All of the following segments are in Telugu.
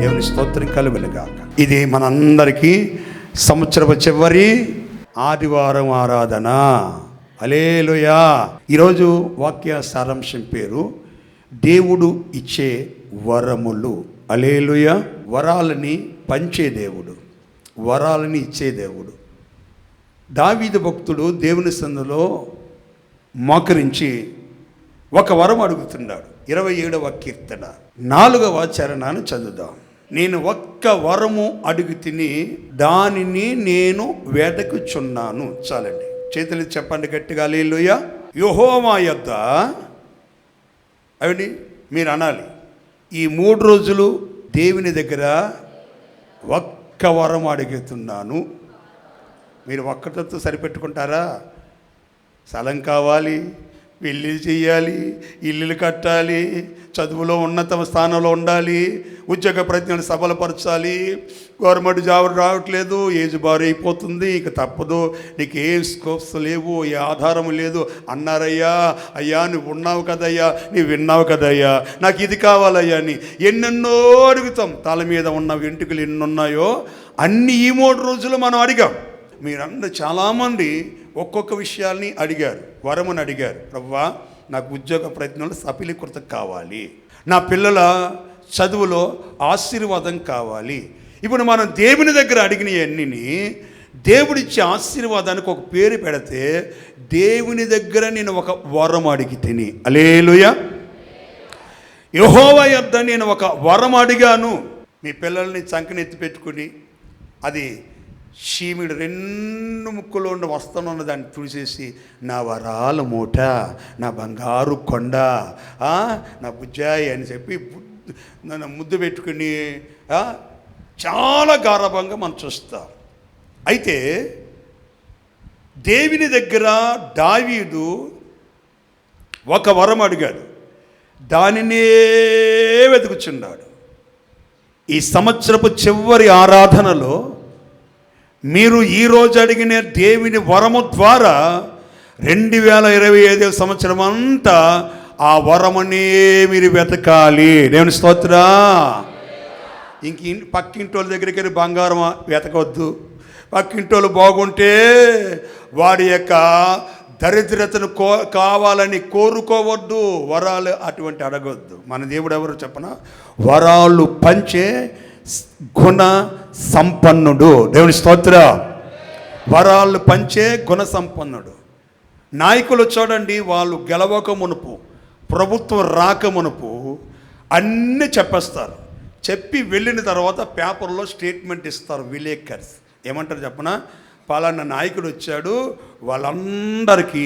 దేవుని స్తోత్రం కలుగునుగాక. ఇది మనందరికీ సంవత్సరపు చివరి ఆదివారం ఆరాధన. హల్లెలూయా. ఈరోజు వాక్య సారాంశం పేరు దేవుడు ఇచ్చే వరములు. హల్లెలూయా. వరాలని పంచే దేవుడు, వరాలని ఇచ్చే దేవుడు. దావీదు భక్తుడు దేవుని సన్నిధిలో మోకరించి ఒక వరం అడుగుతున్నాడు. 27వ కీర్తన 4వ చరణాన్ని చదువుదాం. నేను ఒక్క వరము అడుగు తిని దానిని నేను వేటకుచున్నాను. చాలండి, చేతులు చెప్పండి గట్టిగా హల్లెలూయా. యెహోవా యొద్ద అవండి మీరు అనాలి, ఈ 3 రోజులు దేవుని దగ్గర ఒక్క వరం అడుగుతున్నాను. మీరు ఒక్కటితో సరిపెట్టుకుంటారా? స్థలం కావాలి, పెళ్ళి చేయాలి, ఇల్లులు కట్టాలి, చదువులో ఉన్నత స్థానంలో ఉండాలి, ఉద్యోగ ప్రయత్నాలు సఫలపరచాలి, గవర్నమెంట్ జాబ్ రావట్లేదు, ఏజ్ బారు అయిపోతుంది, ఇక తప్పదు, నీకు ఏ స్కోప్స్ లేవు, ఏ ఆధారం లేదు అన్నారయ్యా. అయ్యా నువ్వు ఉన్నావు కదయ్యా, నువ్వు విన్నావు కదయ్యా, నాకు ఇది కావాలయ్యా అని ఎన్నెన్నో అడుగుతాం. తల మీద ఉన్న వెంట్రుకలు ఎన్ని ఉన్నాయో అన్ని ఈ 3 రోజులు మనం అడిగాం. మీరందరూ చాలామంది ఒక్కొక్క విషయాల్ని అడిగారు, వరముని అడిగారు. ప్రభువా నాకు ఉద్యోగ ప్రయత్నంలో సఫలీకృతం కావాలి, నా పిల్లల చదువులో ఆశీర్వాదం కావాలి. ఇప్పుడు మనం దేవుని దగ్గర అడిగినవన్నీ దేవుడిచ్చే ఆశీర్వాదానికి ఒక పేరు పెడితే, దేవుని దగ్గర నేను ఒక వరం అడిగి తిని. హల్లెలూయా. యెహోవా యొద్ద నేను ఒక వరం అడిగాను. మీ పిల్లల్ని చంకనెత్తి పెట్టుకుని అది చీమిడి 2 ముక్కలో ఉండి వస్తానున్న దాన్ని చూసేసి నా వరాల మూట, నా బంగారు కొండ, నా బుజ్జాయి అని చెప్పి నన్ను ముద్దు పెట్టుకుని చాలా గారాభంగా మనం చూస్తాం. అయితే దేవుని దగ్గర దావీదు ఒక వరం అడిగాడు, దానినే వెతుకుచున్నాడు. ఈ సంవత్సరపు చివరి ఆరాధనలో మీరు ఈరోజు అడిగిన దేవుని వరము ద్వారా 2025 సంవత్సరం అంతా ఆ వరమునే మీరు వెతకాలి. దేవుని స్తోత్రం. పక్కింటి వాళ్ళ దగ్గరికి వెళ్ళి బంగారం వెతకవద్దు. పక్కింటి వాళ్ళు బాగుంటే వాడి యొక్క దరిద్రతను కావాలని కోరుకోవద్దు. వరాలు అటువంటి అడగవద్దు. మన దేవుడు ఎవరు చెప్పన? వరాలు పంచే గుణ సంపన్నుడు. దేవుని స్తోత్ర. వరాలు పంచే గుణ సంపన్నుడు. నాయకులు చూడండి, వాళ్ళు గెలవక మునుపు, ప్రభుత్వం రాక మునుపు అన్నీ చెప్పేస్తారు. చెప్పి వెళ్ళిన తర్వాత పేపర్లో స్టేట్మెంట్ ఇస్తారు విలేకర్స్. ఏమంటారు చెప్పన? పలానా నాయకుడు వచ్చాడు, వాళ్ళందరికీ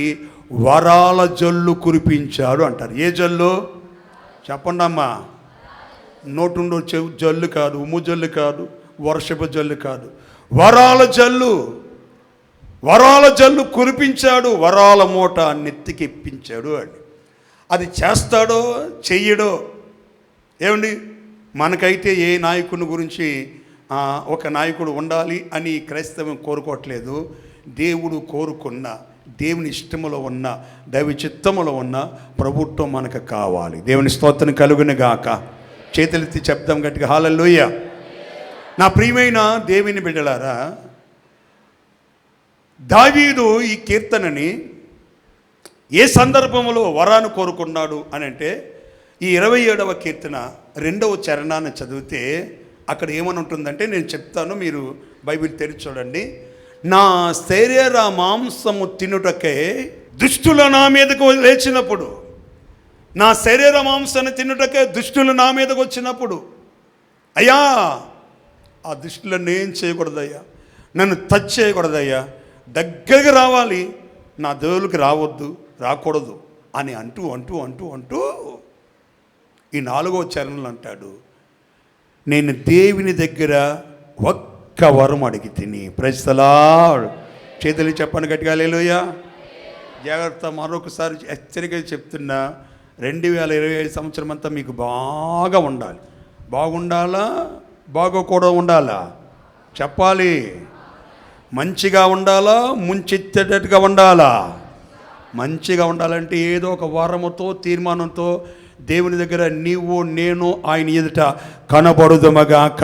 వరాల జల్లు కురిపించాడు అంటారు. ఏ జల్లు చెప్పండి అమ్మా? నోటుండో జల్లు కాదు, ఉమ్ము జల్లు కాదు, వర్షపు జల్లు కాదు, వరాల జల్లు. వరాల జల్లు కురిపించాడు, వరాల మూట నెత్తికెప్పించాడు అని. అది చేస్తాడో చెయ్యడో ఏమండి? మనకైతే ఏ నాయకుని గురించి ఒక నాయకుడు ఉండాలి అని క్రైస్తవం కోరుకోవట్లేదు. దేవుడు కోరుకున్న, దేవుని ఇష్టములో ఉన్న, దైవ చిత్తములో ఉన్న ప్రభుత్వం మనకు కావాలి. దేవుని స్తోత్రం కలుగునుగాక. చేతులెత్తి చెప్దాం గట్టిగా హల్లెలూయా. నా ప్రియమైన దేవుని బిడ్డలారా, దావీదు ఈ కీర్తనని ఏ సందర్భంలో వరాన్ని కోరుకున్నాడు అని అంటే, ఈ 27వ కీర్తన 2వ చరణాన్ని చదివితే అక్కడ ఏమని ఉంటుందంటే, నేను చెప్తాను, మీరు బైబిల్ తెరిచి చూడండి. నా శరీర మాంసము తినుటకే దుష్టుల నా మీదకు లేచినప్పుడు, నా శరీర మాంసాన్ని తినుటకే దుష్టులు నా మీదకు వచ్చినప్పుడు, అయ్యా ఆ దుష్టులను ఏం చేయకూడదయ్యా, నన్ను టచ్ చేయకూడదయ్యా, దగ్గరికి రావాలి, నా దేవుళ్ళకి రావద్దు, రాకూడదు అని అంటూ అంటూ అంటూ అంటూ ఈ 4వ చరణంలో అంటాడు, నేను దేవుని దగ్గర ఒక్క వరం అడిగి తిని. Praise the lord. చేతులు చెప్పండి గట్టిగా హల్లెలూయా. జాగ్రత్త, మరొకసారి హెచ్చరికగా చెప్తున్నా, 2025 సంవత్సరం అంతా మీకు బాగా ఉండాలి. బాగుండాలా, బాగోకూడదు ఉండాలా? చెప్పాలి. మంచిగా ఉండాలా, ముంచెత్తేటట్టుగా ఉండాలా? మంచిగా ఉండాలంటే ఏదో ఒక వరముతో, తీర్మానంతో దేవుని దగ్గర నీవు నేను ఆయన ఎదుట కనబడుదుమగాక.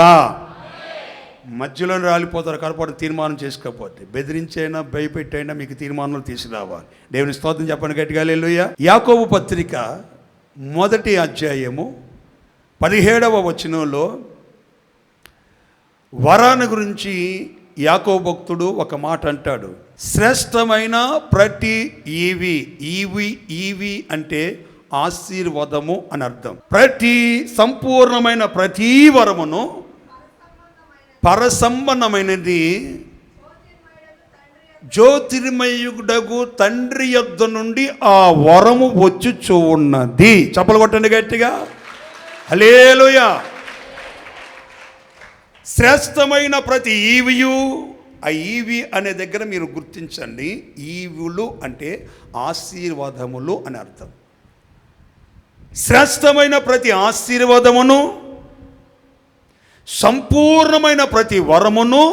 మధ్యలో రాలిపోతారు కనపడి తీర్మానం చేసుకోకపోతే. బెదిరించైనా భయపెట్టైనా మీకు తీర్మానాలు తీసుకురావాలి. దేవుని స్తోత్రం చెప్పండి గట్టిగా హల్లెలూయా. యాకోబు పత్రిక 1వ అధ్యాయము 17వ వచనంలో వరాన్ని గురించి యాకోబు భక్తుడు ఒక మాట అంటాడు. శ్రేష్టమైన ప్రతి ఈవి అంటే ఆశీర్వాదము అని అర్థం. ప్రతి సంపూర్ణమైన ప్రతి వరమును పరసంబంధమైనది జ్యోతిర్మయుడగు తండ్రి యొద్ద నుండి ఆ వరము వచ్చుచూ ఉన్నది. చప్పలు కొట్టండి గట్టిగా హల్లెలూయా. శ్రేష్టమైన ప్రతి ఈవియు, ఆ ఈవి అనే దగ్గర మీరు గుర్తించండి, ఈవులు అంటే ఆశీర్వాదములు అని అర్థం. శ్రేష్టమైన ప్రతి ఆశీర్వాదమును, సంపూర్ణమైన ప్రతి వరమును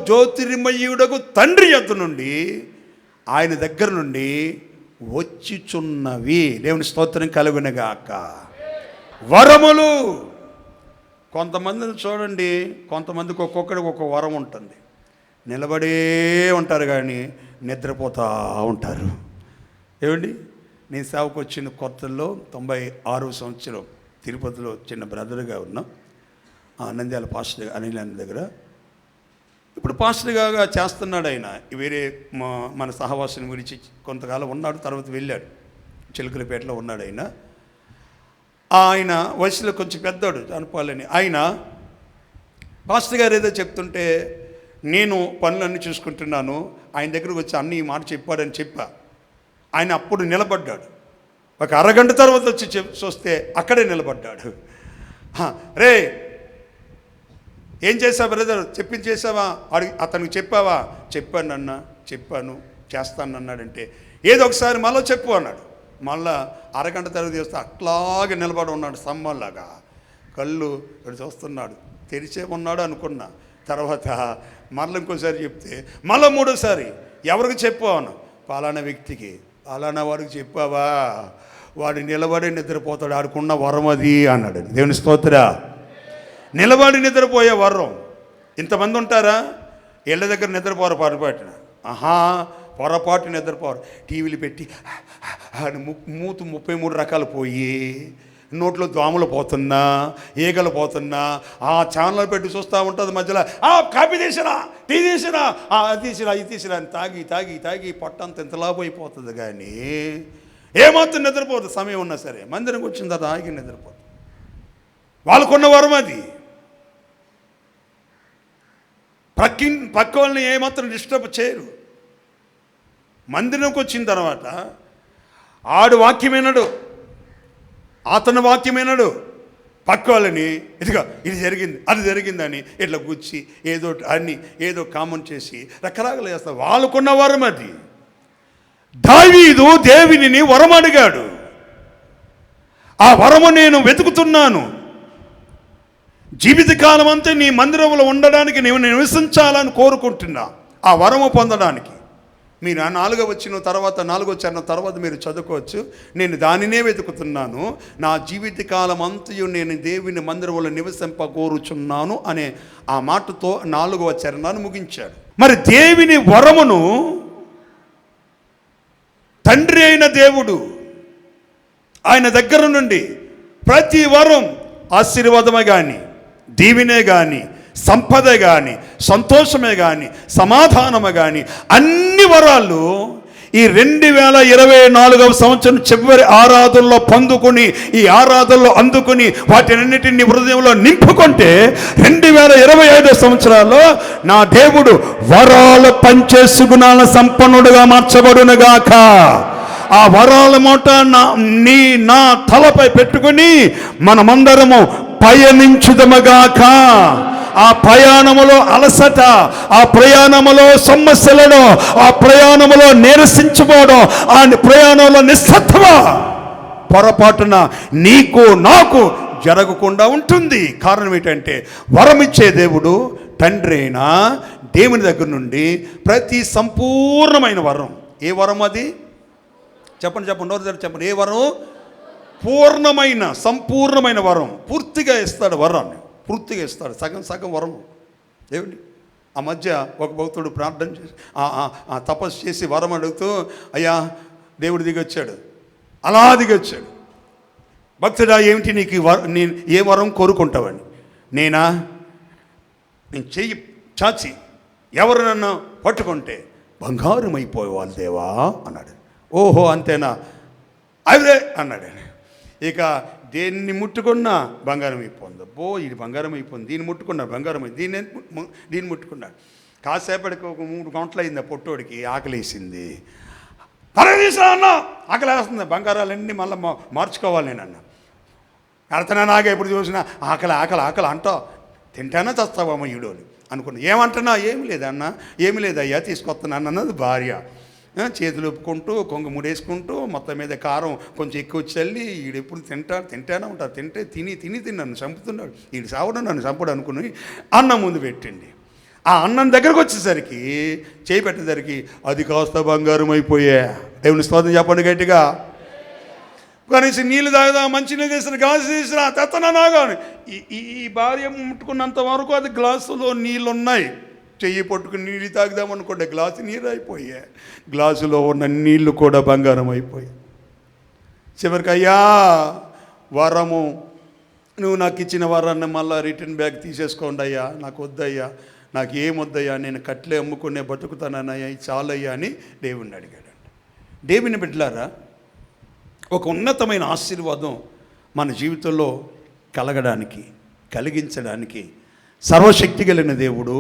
జ్యోతిర్మయుడగు తండ్రి యొద్ద నుండి, ఆయన దగ్గర నుండి వచ్చిచున్నవి. దేవుని స్తోత్రం కలుగునుగాక. వరములు కొంతమందిని చూడండి, కొంతమందికి ఒక్కొక్కడికి ఒక్కొక్క వరం ఉంటుంది. నిలబడే ఉంటారు కానీ నిద్రపోతూ ఉంటారు. ఏమండి, నేను సేవకు వచ్చిన కొత్తల్లో 96వ సంవత్సరం తిరుపతిలో చిన్న బ్రదర్గా ఉన్నాం. నంద్యాల పాస్టర్ అనిల్ అన్న దగ్గర. ఇప్పుడు పాస్టర్గా చేస్తున్నాడు ఆయన. వేరే మన సహవాసుని గురించి కొంతకాలం ఉన్నాడు, తర్వాత వెళ్ళాడు. చిలుకలపేటలో ఉన్నాడు ఆయన. ఆయన వయసులో కొంచెం పెద్దోడు అనుకోవాలని. ఆయన పాస్టర్ గారు ఏదో చెప్తుంటే నేను పనులన్నీ చూసుకుంటున్నాను, ఆయన దగ్గరకు వచ్చి అన్నీ ఈ మాట చెప్పాడని చెప్పా. ఆయన అప్పుడు నిలబడ్డాడు. ఒక అరగంట తర్వాత వచ్చి చూస్తే అక్కడే నిలబడ్డాడు. రే ఏం చేసావు బ్రదర్, చేసావా అతనికి చెప్పావా? చెప్పాను చేస్తానన్నాడంటే ఏదో ఒకసారి మళ్ళీ చెప్పు అన్నాడు. మళ్ళా అరగంట తర్వాత చేస్తే అట్లాగే నిలబడి ఉన్నాడు స్తంభంలాగా. కళ్ళు ఇక్కడ చూస్తున్నాడు, తెరిచే ఉన్నాడు అనుకున్నా. తర్వాత మళ్ళీ ఇంకోసారి చెప్తే మళ్ళీ 3వసారి ఎవరికి చెప్పాను? పలానా వ్యక్తికి, పలానా వాడికి చెప్పావా? వాడు నిలబడి నిద్రపోతాడు, ఆడుకున్న వరం అది అన్నాడు. దేవుని స్తోత్ర. నిలబడి నిద్రపోయే వరం. ఇంతమంది ఉంటారా? ఇళ్ళ దగ్గర నిద్రపోరు పొరపాటున. పొరపాటు నిద్రపోరు. టీవీలు పెట్టి మూతు 33 రకాలు పోయి, నోట్లో దోమలు పోతున్నా, ఈగలు పోతున్నా, ఆ ఛానల్ పెట్టి చూస్తూ ఉంటుంది. మధ్యలో కాపీ తీసినా, టీ తీసినా, అది తీసినా, ఇది తీసినా అని తాగి తాగి తాగి పొట్టంత ఇంతలా పోయిపోతుంది. కానీ ఏమాత్రం నిద్రపోతుంది. సమయం ఉన్నా సరే మందిరంకి వచ్చిన తర్వాత ఆగి నిద్రపోతుంది. వాళ్ళకున్న వరం అది. పక్క వాళ్ళని ఏమాత్రం డిస్టర్బ్ చేయరు. మందిరంకి వచ్చిన తర్వాత ఆడు వాక్యమేనాడు, అతని వాక్యమేనాడు, పక్క వాళ్ళని ఇదిగా ఇది జరిగింది అది జరిగిందని ఇట్లా గుచ్చి ఏదో కామెంట్ చేసి రకరకాలు చేస్తారు. వాళ్ళకున్న వరం అది. దావీదు దేవునిని వరం అడిగాడు. ఆ వరము నేను వెతుకుతున్నాను, జీవితకాలం అంతా నీ మందిరంలో ఉండడానికి నేను నివసించాలని కోరుకుంటున్నా. ఆ వరము పొందడానికి మీరు 4వ వచ్చిన తర్వాత 4వ చరణం తర్వాత మీరు చదువుకోవచ్చు. నేను దానినే వెతుకుతున్నాను, నా జీవితకాలం అంతయు నేను దేవుని మందిరంలో నివసింపకోరుచున్నాను అనే ఆ మాటతో 4వ చరణాన్ని ముగించాడు. మరి దేవుని వరమును తండ్రి అయిన దేవుడు ఆయన దగ్గర నుండి ప్రతి వరం ఆశీర్వాదమే కానీ, దీవెనే కానీ, సంపద కానీ, సంతోషమే కానీ, సమాధానమే కానీ, అన్ని వరాలు ఈ 2024వ సంవత్సరం చివరి ఆరాధనలో పొందుకుని, ఈ ఆరాధనలో అందుకుని వాటినన్నిటిని హృదయంలో నింపుకుంటే 2025 సంవత్సరాల్లో నా దేవుడు వరాలు పంచే సుగుణాల సంపన్నుడుగా మార్చబడునుగాక. ఆ వరాల మూట నా తలపై పెట్టుకుని మనమందరము పయనించుదమగాక. ఆ ప్రయాణములో అలసట, ఆ ప్రయాణములో సమస్యలను, ఆ ప్రయాణములో నీరసించుకోవడం, ఆ ప్రయాణంలో నిస్సత్వ పొరపాటున నీకు నాకు జరగకుండా ఉంటుంది. కారణం ఏంటంటే వరమిచ్చే దేవుడు తండ్రి అయినా దేవుని దగ్గర నుండి ప్రతి సంపూర్ణమైన వరం. ఏ వరం అది? చెప్పండి చెప్పండి. ఏ వరం? పూర్ణమైన సంపూర్ణమైన వరం. పూర్తిగా ఇస్తాడు వరాన్ని, పూర్తిగా ఇస్తాడు. సగం వరం. ఏమిటి? ఆ మధ్య ఒక భక్తుడు ప్రార్థన చేసి తపస్సు చేసి వరం అడుగుతూ, అయ్యా దేవుడు దిగొచ్చాడు, అలా దిగొచ్చాడు. భక్తుడా, ఏమిటి నీకు నేను ఏ వరం కోరుకుంటావని? నేను చెయ్యి చాచి ఎవరు నన్ను పట్టుకుంటే బంగారం అయిపోయేవాళ్ళు దేవా అన్నాడు. ఓహో అంతేనా? అవే అన్నాడు. ఇక దేన్ని ముట్టుకున్నా బంగారం అయిపోయింది. ఇది బంగారం అయిపోయింది. దీన్ని ముట్టుకున్నా బంగారం అయింది. దీన్ని ముట్టుకున్నాడు. కాసేపటికి ఒక 3 గంటలు అయింది. ఆ పొట్టోడికి ఆకలేసింది. పరదీసా అన్న ఆకలి వేస్తుంది, బంగారాలన్నీ మళ్ళీ మార్చుకోవాలి నేను అన్న. అర్థనా నాగా ఎప్పుడు చూసినా ఆకలి అంటావు, తింటానా చస్తావమ్మ ఈడోని అనుకున్నా. ఏమంటున్నా? ఏమి లేదయ్యా తీసుకొస్తున్నాను అన్నది భార్య. చేతులు ఒప్పుకుంటూ కొంగ ముడేసుకుంటూ మొత్తం మీద కారం కొంచెం ఎక్కువ చల్లి ఈడెప్పుడు తింటానే ఉంటారు. తిని నన్ను చంపుతున్నాడు, ఈడు సావడం నన్ను చంపడు అనుకుని అన్నం ముందు పెట్టండి. ఆ అన్నం దగ్గరకు వచ్చేసరికి చేయి పెట్టేసరికి అది కాస్త బంగారం అయిపోయా. దేవుని స్తోత్రం చెప్పండి గట్టిగా. కనీసం నీళ్ళు తాగుదా, మంచినీళ్ళు తీసిన గ్లాసు తీసినా తెత్తనా నాగా. ఈ భార్య ముట్టుకున్నంత వరకు అది గ్లాసులో నీళ్ళు ఉన్నాయి. చెయ్యి పట్టుకుని నీళ్ళు తాగుదామనుకోండి, గ్లాసు నీరు అయిపోయా. గ్లాసులో ఉన్న నీళ్లు కూడా బంగారం అయిపోయాయి. చివరికి అయ్యా వరము, నువ్వు నాకు ఇచ్చిన వరాన్ని మళ్ళీ రిటర్న్ బ్యాగ్ తీసేసుకోండి అయ్యా, నాకు వద్దయ్యా, నాకు ఏమొద్దయ్యా, నేను కట్లే అమ్ముకునే బతుకుతానయ్యా, చాలయ్యా అని దేవుణ్ణి అడిగాడంట. దేవుని బిడ్డలారా, ఒక ఉన్నతమైన ఆశీర్వాదం మన జీవితంలో కలిగించడానికి సర్వశక్తి కలిగిన దేవుడు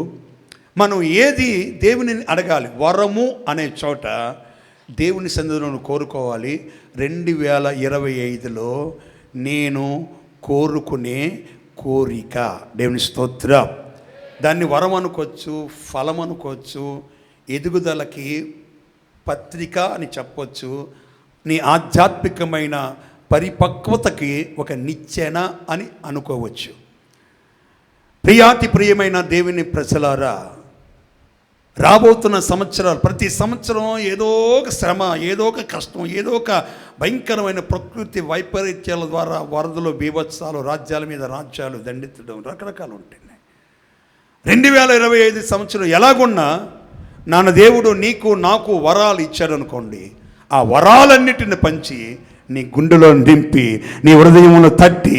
మనం ఏది దేవుని అడగాలి, వరము అనే చోట దేవుని సన్నిధిలో కోరుకోవాలి. 2025లో నేను కోరుకునే కోరిక, దేవుని స్తోత్రం. దాన్ని వరం అనుకోవచ్చు, ఫలం అనుకోవచ్చు, ఎదుగుదలకి పత్రిక అని చెప్పొచ్చు, నీ ఆధ్యాత్మికమైన పరిపక్వతకి ఒక నిచ్చెన అని అనుకోవచ్చు. ప్రియమైన దేవుని ప్రజలారా, రాబోతున్న సంవత్సరాలు, ప్రతి సంవత్సరం ఏదో ఒక శ్రమ, ఏదో ఒక కష్టం, ఏదో ఒక భయంకరమైన ప్రకృతి వైపరీత్యాల ద్వారా వరదలు, బీభత్సాలు, రాజ్యాల మీద రాజ్యాలు దండెత్తడం, రకరకాలు ఉంటాయి. 2025 సంవత్సరం ఎలాగున్నా నాన్న దేవుడు నీకు నాకు వరాలు ఇచ్చాడనుకోండి, ఆ వరాలన్నిటిని పంచి నీ గుండెలో నింపి, నీ హృదయంలో తట్టి,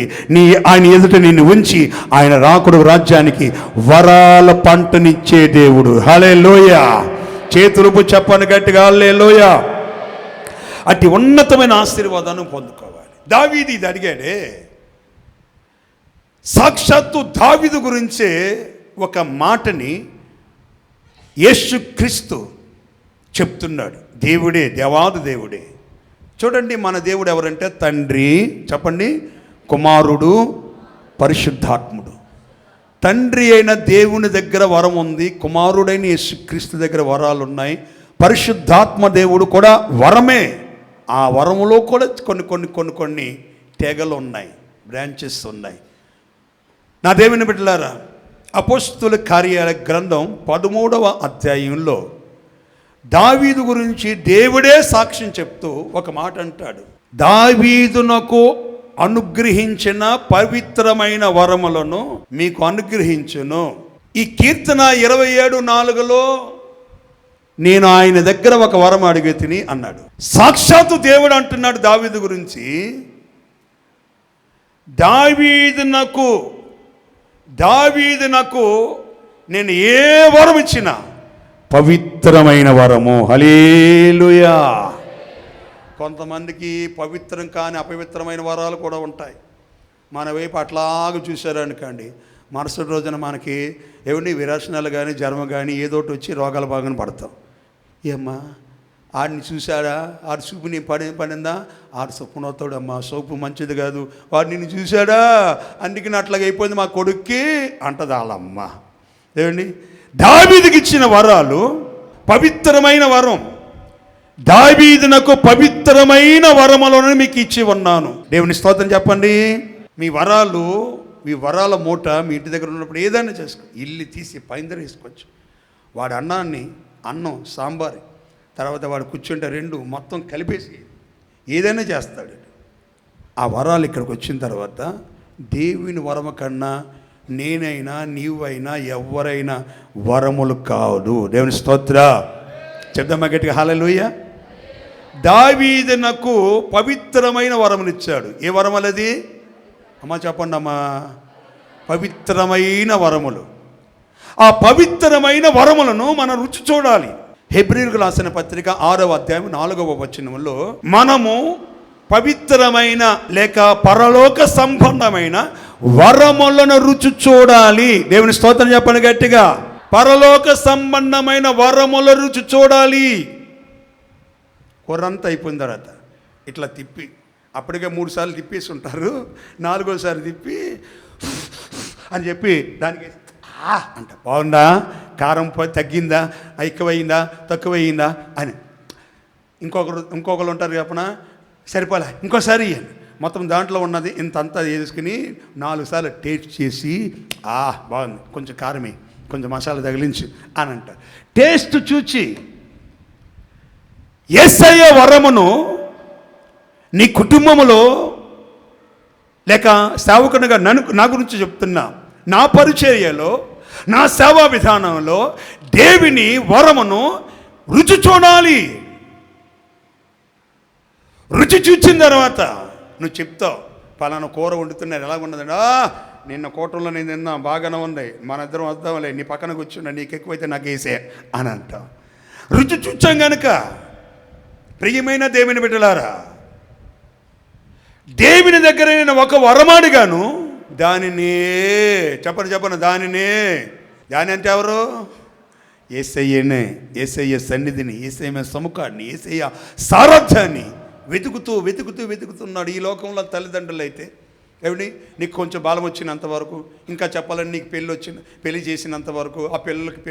ఆయన ఎదుట నిన్ను ఉంచి, ఆయన రాకుడు రాజ్యానికి వరాల పంటనిచ్చే దేవుడు. హల్లెలూయా. చేతులుపు చెప్పని గట్టిగా హల్లెలూయా. అట్టి ఉన్నతమైన ఆశీర్వాదాన్ని పొందుకోవాలి. దావీదు ఇది అడిగాడే. సాక్షాత్తు దావీదు గురించే ఒక మాటని యేసుక్రీస్తు చెప్తున్నాడు. దేవాది దేవుడే. చూడండి, మన దేవుడు ఎవరంటే తండ్రి, చెప్పండి, కుమారుడు, పరిశుద్ధాత్ముడు. తండ్రి అయిన దేవుని దగ్గర వరం ఉంది, కుమారుడైన యేసుక్రీస్తు దగ్గర వరాలు ఉన్నాయి, పరిశుద్ధాత్మ దేవుడు కూడా వరమే. ఆ వరములో కూడా కొన్ని తెగలు ఉన్నాయి, బ్రాంచెస్ ఉన్నాయి. నా దేవుని బిడ్డలారా, అపోస్తుల కార్యాల గ్రంథం 13వ అధ్యాయంలో దావీదు గురించి దేవుడే సాక్ష్యం చెప్తూ ఒక మాట అంటాడు. దావీదునకు అనుగ్రహించిన పవిత్రమైన వరములను మీకు అనుగ్రహించును. ఈ కీర్తన 27:4లో నేను ఆయన దగ్గర ఒక వరం అడిగి తిని అన్నాడు. సాక్షాత్తు దేవుడు అంటున్నాడు దావీదు గురించి, దావీదునకు నేను ఏ వరం ఇచ్చినా పవిత్రమైన వరము. హల్లెలూయా. కొంతమందికి పవిత్రం కాని అపవిత్రమైన వరాలు కూడా ఉంటాయి. మన వైపు అట్లాగా చూశారనుకోండి, మరుసటి రోజున మనకి ఏమండి విరేచనాలు కానీ జ్వరం కానీ ఏదోటి వచ్చి రోగాల బాగానే పడతాం. ఏమ్మా ఆడిని చూశాడా, ఆడి చూపు నీ పడిందా, ఆడు సొప్పునవుతాడు, అమ్మా సోపు మంచిది కాదు, వాడు నిన్ను చూశాడా అందుకని అట్లాగ అయిపోయింది మా కొడుక్కి అంటది వాళ్ళమ్మ. ఏమండి, దావీదుకి ఇచ్చిన వరాలు పవిత్రమైన వరం. దావీదునకు పవిత్రమైన వరములను మీకు ఇచ్చి ఉన్నాను. దేవుని స్తోత్రం చెప్పండి. మీ వరాల మూట మీ ఇంటి దగ్గర ఉన్నప్పుడు ఏదైనా చేసుకో, ఇల్లు తీసి పైందర వేసుకోవచ్చు. వాడు అన్నం సాంబార్, తర్వాత వాడు కూర్చుంటే 2 మొత్తం కలిపేసి ఏదైనా చేస్తాడు. ఆ వరాలు ఇక్కడికి వచ్చిన తర్వాత దేవుని వరము కన్నా నేనైనా నీవైనా ఎవరైనా వరములు కాదు. దేవుని స్తోత్ర. చెప్దామా గట్టిగా హల్లెలూయా. దావీదునకు పవిత్రమైన వరమునిచ్చాడు. ఏ వరములది అమ్మా చెప్పండి అమ్మా? పవిత్రమైన వరములు. ఆ పవిత్రమైన వరములను మనం రుచి చూడాలి. హెబ్రీయులకు రాసిన పత్రిక 6వ అధ్యాయం 4వ వచనంలో మనము పవిత్రమైన లేక పరలోక సంబంధమైన వరములను రుచి చూడాలి. దేవుని స్తోత్రం చెప్పండి గట్టిగా. పరలోక సంబంధమైన వరముల రుచి చూడాలి. కొర్రంతా అయిపోయిన తర్వాత ఇట్లా తిప్పి, అప్పటికే 3 సార్లు తిప్పేసి ఉంటారు, 4వసారి తిప్పి అని చెప్పి దానికి అంట బాగుందా, కారం తగ్గిందా, ఎక్కువయిందా, తక్కువయిందా అని. ఇంకొకరు ఉంటారు చెప్పనా, సరిపోలే ఇంకోసారి ఇవ్వండి. మొత్తం దాంట్లో ఉన్నది ఇంతంతా వేసుకుని 4 సార్లు టేస్ట్ చేసి బాగుంది, కొంచెం కారమే, కొంచెం మసాలా తగిలించు అని అంటారు. టేస్ట్ చూచి యేసయ్య వరమును నీ కుటుంబంలో లేక సేవకునిగా నా గురించి చెప్తున్నా, నా పరిచర్యలో, నా సేవా విధానంలో దేవుని వరమును రుచి చూడాలి. రుచి చూచిన తర్వాత నువ్వు చెప్తావు, పలానా కూర వండుతున్నారు ఎలా ఉన్నదండి, నిన్న కూటంలో నేను తిన్నా బాగానే ఉంది, మన ఇద్దరం వద్దాంలే, నీ పక్కన కూర్చున్నా, నీకు ఎక్కువైతే నాకు వేసే అని అంటావు. రుచి చూచాం కనుక ప్రియమైన దేవుని బిడ్డలారా, దేవుని దగ్గర నేను ఒక వరమాడిగాను దానినే చెప్పను దాని అంటే ఎవరు? యేసయ్యనే, యేసయ్య సన్నిధిని, యేసయ్య సముఖాన్ని, యేసయ్య సారథ్యాన్ని వెతుకుతున్నాడు. ఈ లోకంలో తల్లిదండ్రులు అయితే ఏమిటి, నీకు కొంచెం బాలం వచ్చినంత వరకు, ఇంకా చెప్పాలని నీకు పెళ్లి చేసినంత వరకు, ఆ పిల్లలకి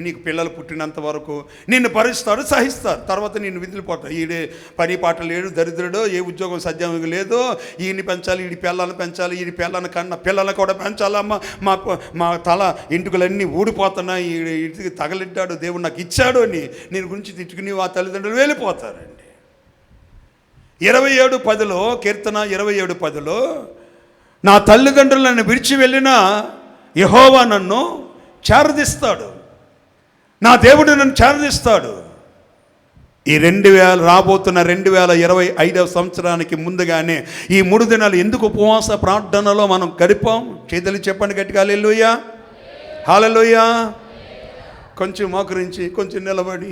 నీకు పిల్లలు పుట్టినంత వరకు నిన్ను భరిస్తాడు, సహిస్తాడు. తర్వాత నిన్ను విదిలిపోతాడు. ఈడే పని పాట లేడు, దరిద్రుడు, ఏ ఉద్యోగం సద్యంగా లేదు, ఈయన్ని పెంచాలి, ఈడి పిల్లలను పెంచాలి, ఈడి పిల్లలను కన్నా పిల్లలను కూడా పెంచాలమ్మా, మా తల ఇంటికలన్నీ ఊడిపోతున్నాయి, ఇంటికి తగలిడ్డాడు దేవుడు నాకు ఇచ్చాడు అని నేను గురించి తిట్టుకుని ఆ తల్లిదండ్రులు వెళ్ళిపోతారండి. 27:10 కీర్తన 27:10 నా తల్లిదండ్రులను విడిచి వెళ్ళిన యెహోవా నన్ను చేరదీస్తాడు, నా దేవుడు నన్ను చేరదీస్తాడు. ఈ రాబోతున్న 2025వ సంవత్సరానికి ముందుగానే ఈ 3 దినాలు ఎందుకు ఉపవాస ప్రార్థనలో మనం గడిపాం? చేతులు చెప్పండి గట్టిగా హల్లెలూయా, హల్లెలూయా. కొంచెం మోకరించి, కొంచెం నిలబడి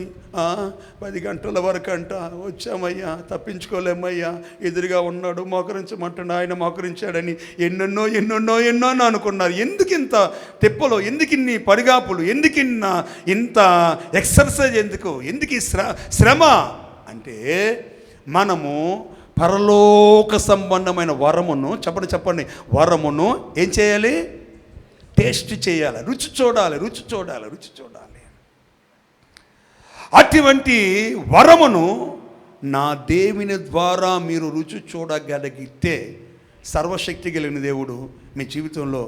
10 గంటల వరకు అంట వచ్చామయ్యా, తప్పించుకోలేమయ్యా, ఎదురుగా ఉన్నాడు మోకరించమంటాడు, ఆయన మోకరించాడని ఎన్నెన్నో అనుకున్నారు. ఎందుకు ఇంత తిప్పలు, ఎందుకు ఇన్ని పరిగాపులు, ఎందుకు ఇంత ఎక్సర్సైజ్, ఎందుకు ఈ శ్రమ అంటే మనము పరలోక సంబంధమైన వరమును చెప్పండి వరమును ఏం చేయాలి? టేస్ట్ చేయాలి, రుచి చూడాలి. అటువంటి వరమును నా దేవుని ద్వారా మీరు రుచి చూడగలిగితే సర్వశక్తి కలిగిన దేవుడు మీ జీవితంలో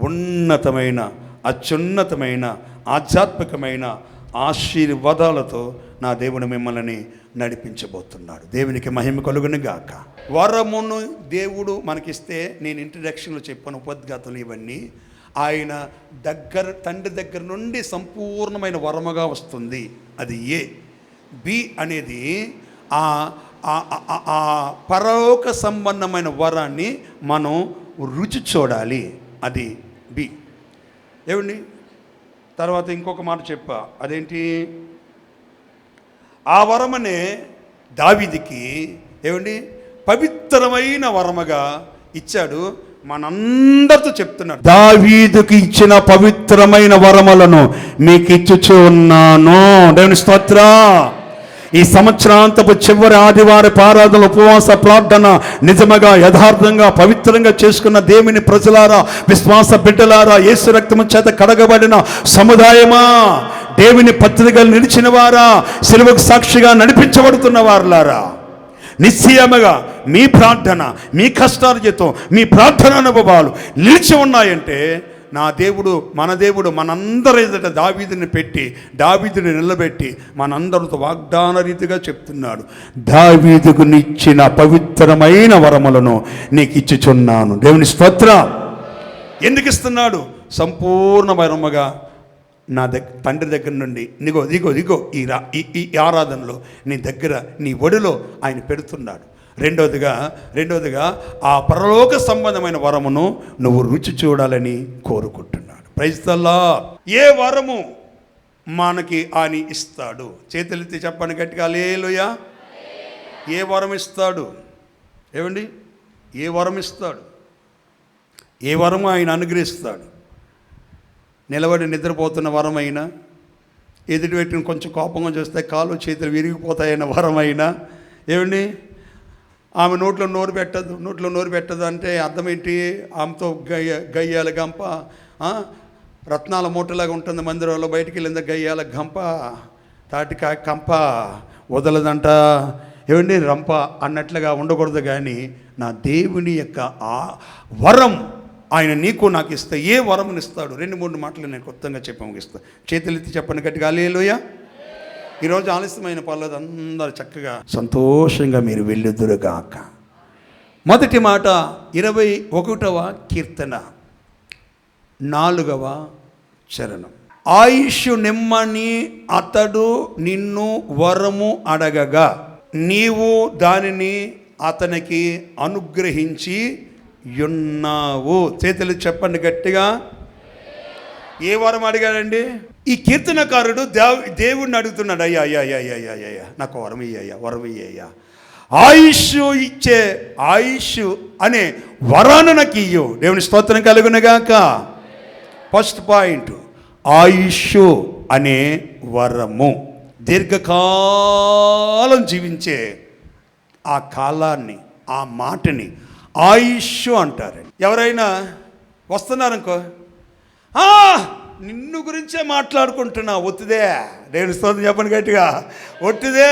ఉన్నతమైన, అత్యున్నతమైన, ఆధ్యాత్మికమైన ఆశీర్వాదాలతో నా దేవుడు మిమ్మల్ని నడిపించబోతున్నాడు. దేవునికి మహిమ కలుగును గాక. వరమును దేవుడు మనకిస్తే, నేను ఇంట్రడక్షన్లో చెప్పాను ఉపద్ఘాతులు ఇవన్నీ, ఆయన తండ్రి దగ్గర నుండి సంపూర్ణమైన వరముగా వస్తుంది. అది ఏ. బి అనేది ఆ పరలోక సంబంధమైన వరాన్ని మనం రుచి చూడాలి. అది బి. ఏమండి, తర్వాత ఇంకొక మాట చెప్పా, అదేంటి? ఆ వరమనే దావీదుకి ఏమండి పవిత్రమైన వరముగా ఇచ్చాడు. మనందరితో చెప్తున్నాడు, దావీదుకి ఇచ్చిన పవిత్రమైన వరములను మీకు ఇచ్చుచూ ఉన్నాను. దేవుని స్తోత్రం. ఈ సంవత్సరాంతపు చివరి ఆదివారం ఆరాధన, ఉపవాస ప్రార్థన నిజముగా యథార్థంగా పవిత్రంగా చేసుకున్న దేవుని ప్రజలారా, విశ్వాస బిడ్డలారా, యేసు రక్తము చేత కడగబడిన సముదాయమా, దేవుని పత్రికలు నిలిచిన వారా, సిలువకు సాక్షిగా నడిపించబడుతున్న వారులారా, నిశ్చయముగా మీ ప్రార్థన, మీ కష్టార్జితం, మీ ప్రార్థన అనుభవాలు నిలిచి ఉన్నాయంటే నా దేవుడు మన దేవుడు మనందరి ఎదుట దావీదుని పెట్టి దావీదుని నిలబెట్టి మనందరితో వాగ్దాన రీతిగా చెప్తున్నాడు, దావీదుకు నిచ్చిన పవిత్రమైన వరములను నీకు ఇచ్చుచున్నాను. దేవుని స్తోత్రం. ఎందుకు ఇస్తున్నాడు? సంపూర్ణమైనముగా నా తండ్రి దగ్గర నుండి దిగో ఈ ఆరాధనలో నీ దగ్గర నీ ఒడిలో ఆయన పెడుతున్నాడు. రెండవదిగా ఆ పరలోక సంబంధమైన వరమును నువ్వు రుచి చూడాలని కోరుకుంటున్నాడు. Praise the lord. ఏ వరము మనకి ఆయన ఇస్తాడు? చేతులెత్తి చెప్పండి గట్టిగా, హల్లెలూయా. ఏ వరం ఇస్తాడు? ఏమండి, ఏ వరం ఇస్తాడు? ఏ వరము ఆయన అనుగ్రహిస్తాడు? నిలబడి నిద్రపోతున్న వరమైనా, ఎదుటి వ్యక్తిని కొంచెం కోపంగా చూస్తే కాలు చేతులు విరిగిపోతాయన్న వరమైనా, ఏమండి, ఆమె నోట్లో నోరు పెట్టదు అంటే అర్థం ఏంటి? ఆమెతో గయ్యాల గంప, రత్నాల మూటలాగా ఉంటుంది మందిరంలో, బయటికి వెళ్ళింది గయ్యాల గంప, తాటికాయ కంప వదలదంట, ఏమండి, రంప అన్నట్లుగా ఉండకూడదు. కానీ నా దేవుని యొక్క ఆ వరం ఆయన నీకు నాకు ఇస్తే ఏ వరముని ఇస్తాడు? 2-3 మాటలు నేను కొత్తగా చెప్పి ముగిస్తాను. చేతులెత్తి చెప్పండి గట్టిగా, హల్లెలూయా. ఈరోజు ఆలస్యమైన పర్లేదు, అందరూ చక్కగా సంతోషంగా మీరు వెళ్ళుదురుగాక. మొదటి మాట 21వ కీర్తన 4వ చరణం. ఆయుష్ నిమ్మని అతడు నిన్ను వరము అడగగా నీవు దానిని అతనికి అనుగ్రహించి ఉన్నావు. చేతులు చెప్పండి గట్టిగా. ఏ వరం అడిగాడండి? ఈ కీర్తనకారుడు దేవుడిని అడుగుతున్నాడు, అయ్యా నాకు వరం ఇయ్యయ్యా, ఆయుష్ ఇచ్చే ఆయుష్ అనే వరాన్ని నాకు ఇయ్యు. దేవుని స్తోత్రం కలుగునుగాక. ఫస్ట్ పాయింట్, ఆయుష్ అనే వరము. దీర్ఘకాలం జీవించే ఆ కాలాన్ని, ఆ మాటని ఆయుష్ అంటారు. ఎవరైనా వస్తున్నారనుకో, నిన్ను గురించే మాట్లాడుకుంటున్నా, ఒత్తిదే. దేవుని స్తోత్రం చెప్పండి గట్టిగా, ఒత్తిదే.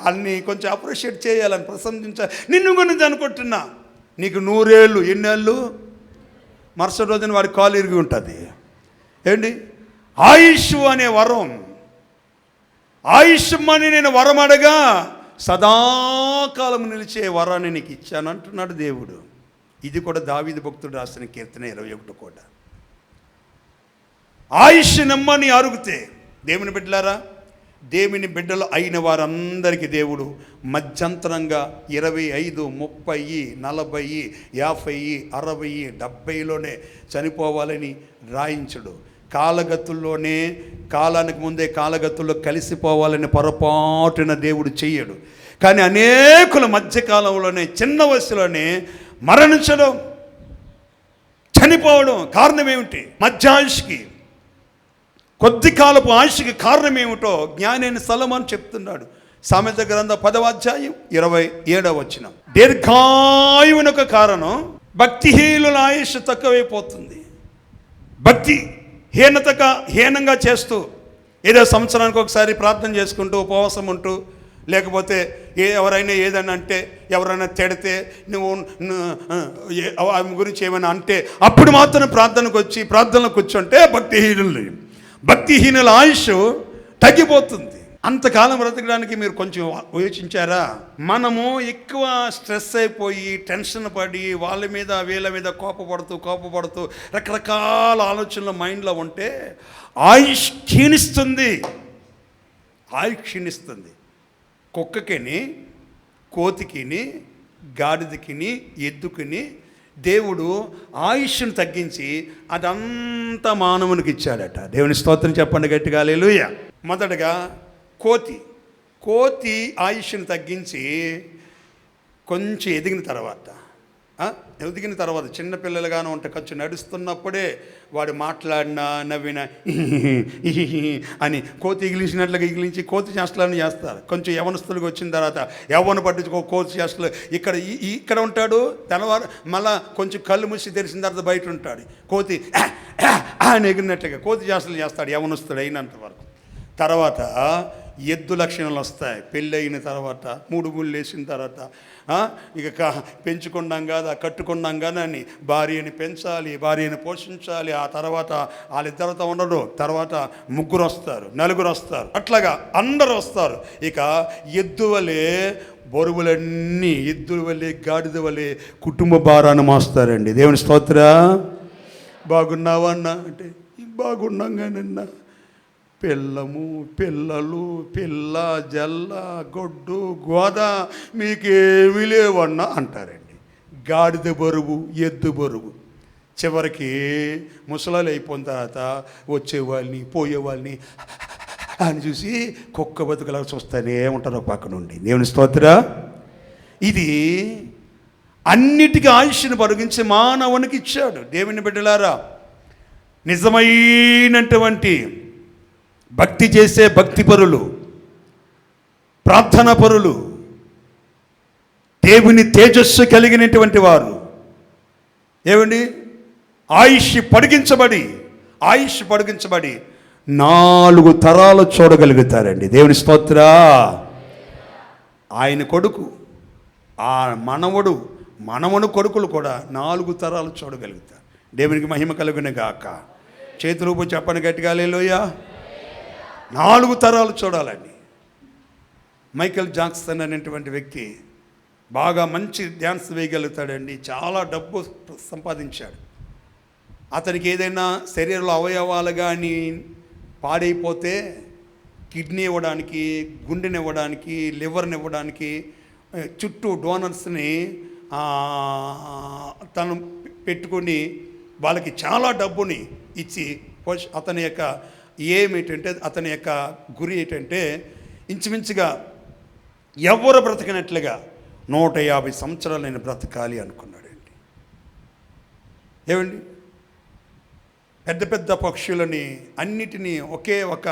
అన్ని కొంచెం అప్రిషియేట్ చేయాలని, ప్రశంసించాలి. నిన్ను గురించి అనుకుంటున్నా, నీకు 100 ఏళ్ళు, ఎన్నేళ్ళు, మరుసటి రోజున వాడి కాలు ఇరిగి ఉంటుంది. ఏంటి? ఆయుష్ అనే వరం. ఆయుష్మని నేను వరం అడగా సదాకాలం నిలిచే వరాన్ని నీకు ఇచ్చాను అంటున్నాడు దేవుడు. ఇది కూడా దావీదు భక్తుడు రాసిన కీర్తన 21 కూడా. ఆయుష్ నమ్మని అరుగుతే, దేవుని బిడ్డలారా, దేవుని బిడ్డలు అయిన వారందరికీ దేవుడు మధ్యంతరంగా 25, 30, 40, 50, 60, 70లోనే చనిపోవాలని రాయించడు. కాలగతుల్లోనే, కాలానికి ముందే కాలగతుల్లో కలిసిపోవాలని పొరపాటున దేవుడు చెయ్యడు. కానీ అనేకుల మధ్యకాలంలోనే, చిన్న వయసులోనే మరణించడం, చనిపోవడం కారణం ఏమిటి? మధ్యాయుష్కి, కొద్ది కాలపు ఆయుష్కి కారణం ఏమిటో జ్ఞానైన సొలొమోను చెప్తున్నాడు. సామెత గ్రంథం 10వ అధ్యాయం 27వ వచనం. దీర్ఘాయువునొక కారణం, భక్తిహీనుల ఆయుష్ తక్కువైపోతుంది. భక్తి హీనంగా చేస్తూ, ఏదో సంవత్సరానికి ఒకసారి ప్రార్థన చేసుకుంటూ, ఉపవాసం ఉంటూ, లేకపోతే ఎవరైనా ఏదైనా అంటే, ఎవరైనా తిడితే, నువ్వు ఆమె గురించి ఏమైనా అంటే అప్పుడు మాత్రం ప్రార్థనలో కూర్చుంటే భక్తిహీనుల ఆయుష్ తగ్గిపోతుంది. అంతకాలం బ్రతకడానికి మీరు కొంచెం యోచించారా? మనము ఎక్కువ స్ట్రెస్ అయిపోయి, టెన్షన్ పడి, వీళ్ళ మీద కోపపడుతూ రకరకాల ఆలోచనలు మైండ్లో ఉంటే ఆయుష్ క్షీణిస్తుంది. కుక్కకిని, కోతికిని, గాడిదకిని, ఎద్దుకిని దేవుడు ఆయుష్ను తగ్గించి అదంతా మానవునికి ఇచ్చాడట. దేవుని స్తోత్రం చెప్పండి గట్టిగా, హల్లెలూయా. మొదటగా కోతి ఆయుష్ను తగ్గించి కొంచెం ఎదిగిన తర్వాత చిన్నపిల్లలుగానే ఉంటే కొంచెం నడుస్తున్నప్పుడే వాడు మాట్లాడినా, నవ్వినా అని కోతి ఇగిలించి కోతి చేష్టలను చేస్తారు. కొంచెం యవనస్తులకు వచ్చిన తర్వాత యవ్వన పట్టించుకో కోతి చేష్టలు. ఇక్కడ ఉంటాడు, తెల్లవారు మళ్ళా కొంచెం కళ్ళు మూసి తెరిచిన తర్వాత బయట ఉంటాడు. కోతి అని ఎగిరినట్టుగా కోతి చేష్టలు చేస్తాడు యవనస్తుడు అయినంత వరకు. తర్వాత ఎద్దు లక్షణాలు వస్తాయి. పెళ్ళి అయిన తర్వాత 3 ముళ్ళు వేసిన తర్వాత ఇక పెంచుకున్నాం కదా, కట్టుకున్నాం కదా అని భార్యని పెంచాలి, భార్యని పోషించాలి. ఆ తర్వాత వాళ్ళిద్దరితో ఉండరు, తర్వాత 3 వస్తారు, 4 వస్తారు, అట్లాగా అందరూ వస్తారు. ఇక ఎద్దు వలె బరువులన్నీ, ఎద్దు వలె గాడిద వలె కుటుంబ భారాన్ని మోస్తారండి. దేవుని స్తోత్ర. బాగున్నావా అన్న అంటే బాగున్నాం కానన్నా, పిల్లలు, పిల్ల, జల్ల, గొడ్డు, గోద మీకేమీ లేవన్నా అంటారండి. గాడిద బరువు, ఎద్దు బరువు. చివరికి ముసలాలు అయిపోయిన తర్వాత వచ్చేవాళ్ళని పోయేవాళ్ళని అని చూసి కుక్క బతుకులా చూస్తూనే ఉంటారు ఒక పక్క నుండి. దేవుని స్తోత్ర. ఇది అన్నిటికీ ఆయుష్ని పొడిగించి మానవునికి ఇచ్చాడు. దేవుని బిడ్డలారా, నిజమైనటువంటి భక్తి చేసే భక్తిపరులు, ప్రార్థనా పరులు, దేవుని తేజస్సు కలిగినటువంటి వారు ఏమండి ఆయుష్ పొడిగించబడి 4 తరాలు చూడగలుగుతారండి. దేవుని స్తోత్ర. ఆయన కొడుకు, ఆ మనవడు కొడుకులు కూడా 4 తరాలు చూడగలుగుతారు. దేవునికి మహిమ కలుగునే గాక. చేతులు చెప్పని గట్టిగా హల్లెలూయా. 4 తరాలు చూడాలండి. మైకేల్ జాక్సన్ అనేటువంటి వ్యక్తి బాగా మంచి డ్యాన్స్ వేయగలుగుతాడండి. చాలా డబ్బు సంపాదించాడు. అతనికి ఏదైనా శరీరంలో అవయవాలు కానీ పాడైపోతే కిడ్నీ ఇవ్వడానికి, గుండెని ఇవ్వడానికి, లివర్ని ఇవ్వడానికి చుట్టూ డోనర్స్ని తను పెట్టుకొని వాళ్ళకి చాలా డబ్బుని ఇచ్చి అతని యొక్క ఏమిటంటే, అతని యొక్క గురి ఏంటంటే ఇంచుమించుగా ఎవరు బ్రతకినట్లుగా 150 సంవత్సరాలు నేను బ్రతకాలి అనుకున్నాడండి. ఏమండి, పెద్ద పెద్ద పక్షులని అన్నిటినీ ఒకే ఒక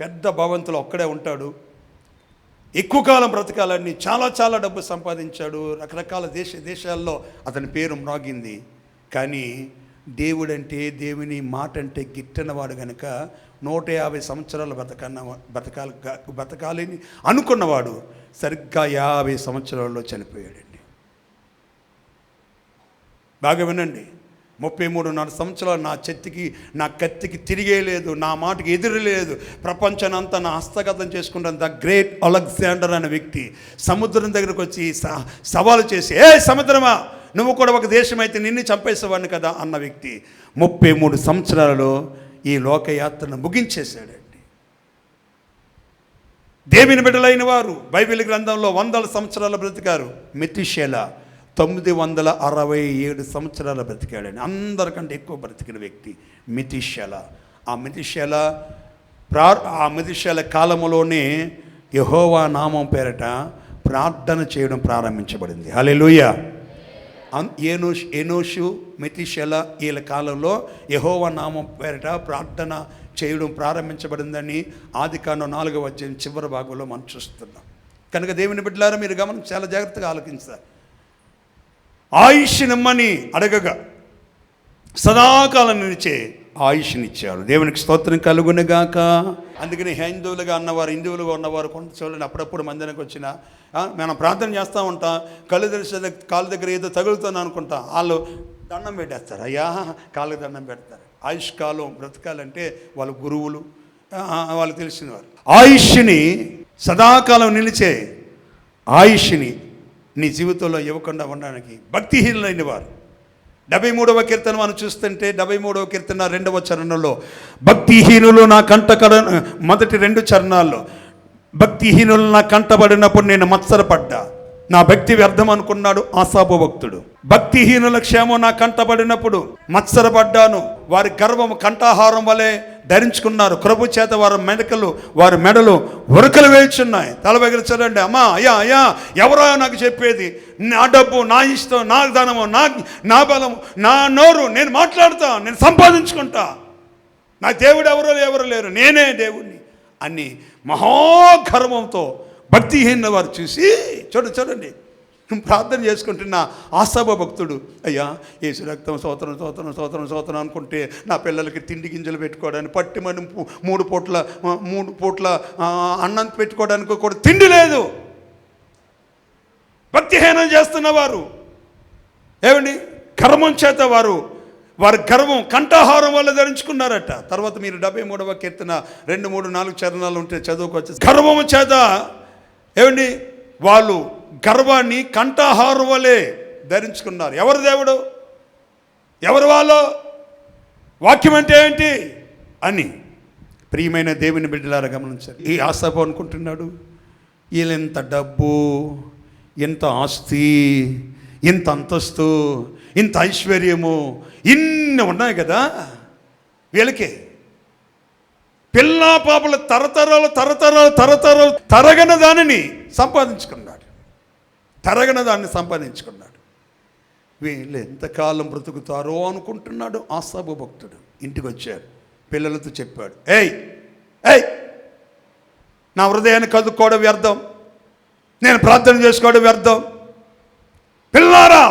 పెద్ద భవంతులో ఒక్కడే ఉంటాడు. ఎక్కువ కాలం బ్రతకాలని చాలా డబ్బు సంపాదించాడు. రకరకాల దేశాల్లో అతని పేరు మ్రాగింది. కానీ దేవుని మాట అంటే గిట్టనవాడు కనుక 150 సంవత్సరాలు బ్రతకాలని అనుకున్నవాడు సరిగ్గా 50 సంవత్సరాల్లో చనిపోయాడండి. బాగా వినండి, 33.5 సంవత్సరాలు నా కత్తికి తిరిగేలేదు, నా మాటకి ఎదురులేదు, ప్రపంచానంతా నా హస్తగతం చేసుకుంటాను. ద గ్రేట్ అలెగ్జాండర్ అనే వ్యక్తి సముద్రం దగ్గరకు వచ్చి సవాలు చేసి, ఏ సముద్రమా, నువ్వు కూడా ఒక దేశం అయితే నిన్ను చంపేసేవాడిని కదా అన్న వ్యక్తి 33 సంవత్సరాలలో ఈ లోకయాత్రను ముగించేశాడండి. దేవుని బిడ్డలైన వారు బైబిల్ గ్రంథంలో 100 సంవత్సరాలు బ్రతికారు. మెతుషెలా 967 సంవత్సరాలు బ్రతికాడని. అందరికంటే ఎక్కువ బ్రతికిన వ్యక్తి మెతుషెలా. ఆ మెతుషెలా కాలంలోనే యెహోవా నామం పేరట ప్రార్థన చేయడం ప్రారంభించబడింది. హల్లెలూయా. ఎనోషు, మెతుషెలా వీళ్ళ కాలంలో యెహోవా నామం పేరట ప్రార్థన చేయడం ప్రారంభించబడిందని ఆదికాండం 4వ అధ్యాయం చివరి భాగంలో మనం చూస్తున్నాం. కనుక దేవుని బిడ్డలారా, మీరు గమనం చాలా జాగ్రత్తగా ఆలోచించాలి. ఆయుష్ నిమ్మని అడగగా సదాకాలం నిలిచే ఆయుష్నిచ్చాడు. దేవునికి స్తోత్రం కలుగునుగాక. అందుకని హిందువులుగా ఉన్నవారు కొంత చూడండి, అప్పుడప్పుడు మందిరానికి వచ్చిన మనం ప్రార్థన చేస్తూ ఉంటాం, కాళ్ళ దగ్గర ఏదో తగులుతుంది అనుకుంటా, వాళ్ళు దండం పెట్టేస్తారు. అయ్యా కాళ్ళకి దండం పెడతారు. ఆయుష్ కాలం బ్రతకాలంటే వాళ్ళ గురువులు, వాళ్ళు తెలిసినవారు. ఆయుష్ని సదాకాలం నిలిచే ఆయుష్ని నీ జీవితంలో ఇవ్వకుండా ఉండడానికి భక్తిహీనులైన వారు 73వ కీర్తన మనం చూస్తుంటే 73వ కీర్తన 2వ చరణంలో భక్తిహీనులు నా కంటకడ, మొదటి 2 చరణాల్లో భక్తిహీనులు నా కంటబడినప్పుడు నేను మత్సరపడ్డా. నా భక్తి వ్యర్థం అనుకున్నాడు ఆసాపు భక్తుడు. భక్తిహీనుల క్షేమం నా కంటబడినప్పుడు మత్సరపడ్డాను. వారి గర్వము కంఠాహారం వలె ధరించుకున్నారు, కృప చేత వారి మెడలు ఉరకలు వేల్చున్నాయి. తలబెగలు చూడండి, అమ్మా అయ్యా ఎవరో నాకు చెప్పేది, నా డబ్బు, నా ఇష్టం, నా ధనము, నా బలము, నా నోరు, నేను మాట్లాడుతా, నేను సంపాదించుకుంటా, నా దేవుడు ఎవరు లేరు, నేనే దేవుణ్ణి అని మహాగర్వంతో భక్తిహీన వారు చూసి చూడండి ప్రార్థన చేసుకుంటున్న ఆశాభ భక్తుడు, అయ్యా యేసు రక్తం స్తోత్రం స్తోత్రం స్తోత్రం స్తోత్రం అనుకుంటే నా పిల్లలకి తిండి గింజలు పెట్టుకోవడానికి పట్టిమని మూడు పూట్ల అన్నం పెట్టుకోవడానికి కూడా తిండి లేదు. భక్తిహీనం చేస్తున్నవారు ఏమండి, గర్వం చేత వారి గర్వం కంఠాహారం వల్ల ధరించుకున్నారట. తర్వాత మీరు 73వ కీర్తన 2, 3, 4 చరణాలు ఉంటే చదువుకోవచ్చు. గర్వము చేత ఏమండి వాళ్ళు గర్వాన్ని కంఠాహారం వల్లే ధరించుకున్నారు. ఎవరు దేవుడు, ఎవరు వాళ్ళు, వాక్యం అంటే ఏంటి అని. ప్రియమైన దేవుని బిడ్డలారా గమనించారు. ఈ ఆశాపు అనుకుంటున్నాడు, వీళ్ళెంత డబ్బు, ఎంత ఆస్తి, ఇంత అంతస్తు, ఇంత ఐశ్వర్యము, ఇన్ని ఉన్నాయి కదా వీళ్ళకి. పిల్లా పాపల తరతరాలు తరగని దానిని సంపాదించుకున్నాడు. వీళ్ళు ఎంతకాలం బ్రతుకుతారో అనుకుంటున్నాడు ఆశాబు భక్తుడు. ఇంటికి వచ్చాడు, పిల్లలతో చెప్పాడు, ఏయ్ నా హృదయాన్ని కదుక్కోవడం వ్యర్థం, నేను ప్రార్థన చేసుకోవడం వ్యర్థం. పిల్లారా,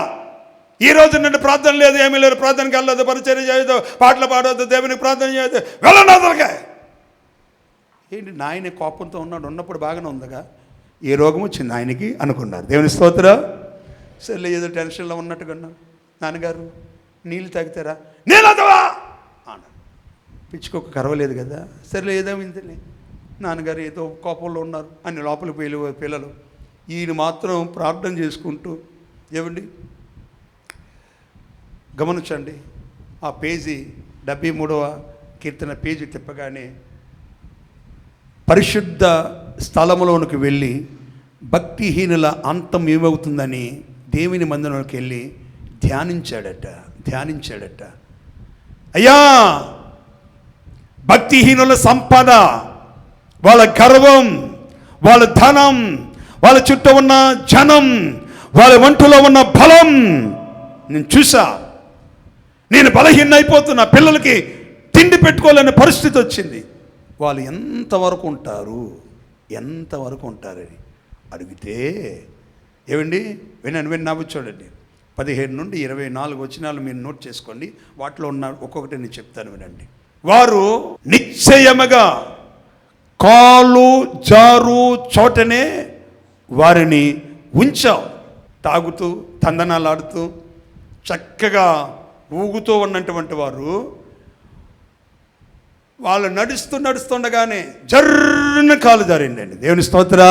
ఈరోజు నుండి ప్రార్థన లేదు, ఏమీ లేదు, ప్రార్థనకి వెళ్ళదు, పరిచర్య చేయదు, పాటలు పాడవద్దు, దేవునికి ప్రార్థన చేయదు, వెళ్ళండి అసలుగా. ఏంటి నాయన కోపంతో ఉన్నప్పుడు బాగానే ఉందిగా, ఏ రోగం వచ్చింది ఆయనకి అనుకున్నారు. దేవుని స్తోత్రం. సర్లే ఏదో టెన్షన్లో ఉన్నట్టుగా ఉన్నా. నాన్నగారు నీళ్ళు తాగుతారా? నేను అదవా అన్నాడు. పిచ్చుకోక కరవలేదు కదా. సర్లే ఏదో ఇంతలే, నాన్నగారు ఏదో కోపంలో ఉన్నారు అని లోపలికి వెళ్ళి పిల్లలు. ఈయన మాత్రం ప్రార్థన చేసుకుంటూ, ఏమండి గమనించండి, ఆ పేజీ 73వ కీర్తన పేజీ తిప్పగానే పరిశుద్ధ స్థలములోనికి వెళ్ళి భక్తిహీనుల అంతం ఏమవుతుందని దేవుని మందిరంలోకి వెళ్ళి ధ్యానించాడట. అయ్యా, భక్తిహీనుల సంపద, వాళ్ళ గర్వం, వాళ్ళ ధనం, వాళ్ళ చుట్టూ ఉన్న జనం, వాళ్ళ ఒంటిలో ఉన్న బలం నేను చూసా. నేను బలహీన అయిపోతున్నా, పిల్లలకి తిండి పెట్టుకోలేని పరిస్థితి వచ్చింది. వాళ్ళు ఎంతవరకు ఉంటారని అడిగితే, ఏమండి వినండి నవ్వు చూడండి. 17 నుండి 24 వచనాలు మీరు నోట్ చేసుకోండి. వాటిలో ఉన్న ఒక్కొక్కటి నేను చెప్తాను, వినండి. వారు నిశ్చయముగా కాలు జారు చోటనే వారిని ఉంచావు. తాగుతూ తందనాలాడుతూ చక్కగా ఊగుతూ ఉన్నటువంటి వాళ్ళు నడుస్తుండగానే జర్రున కాలు జారిందండి. దేవుని స్తోత్రా.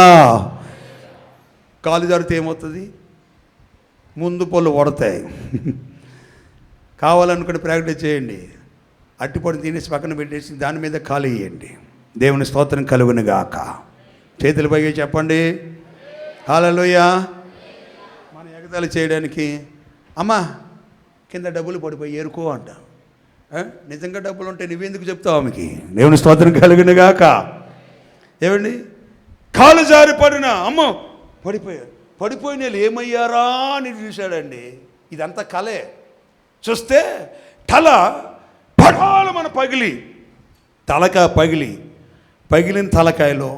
కాలు జారితే ఏమవుతుంది? ముందు పళ్ళు ఓడతాయి. కావాలనుకుంటే ప్రాక్టీస్ చేయండి. అట్టిపొడి తినేసి పక్కన పెట్టేసి దాని మీద కాలు వేయండి. దేవుని స్తోత్రం కలుగును గాక. చేతులు పైకి చెప్పండి హల్లెలూయా. మన ఎగతాళి చేయడానికి, అమ్మా కింద డబ్బులు పడిపోయి ఏరుకో అంట. నిజంగా డబ్బులు ఉంటే నువ్వెందుకు చెప్తావు ఆమెకి? దేవుని స్తోత్రం కలుగును గాక. ఏమండి, కాలు జారి పడిన అమ్మ పడిపోయిన వాళ్ళు ఏమయ్యారా అని చూశాడండి. ఇదంతా కలే. చూస్తే తల పడాలు మన పగిలిన తలకాయలో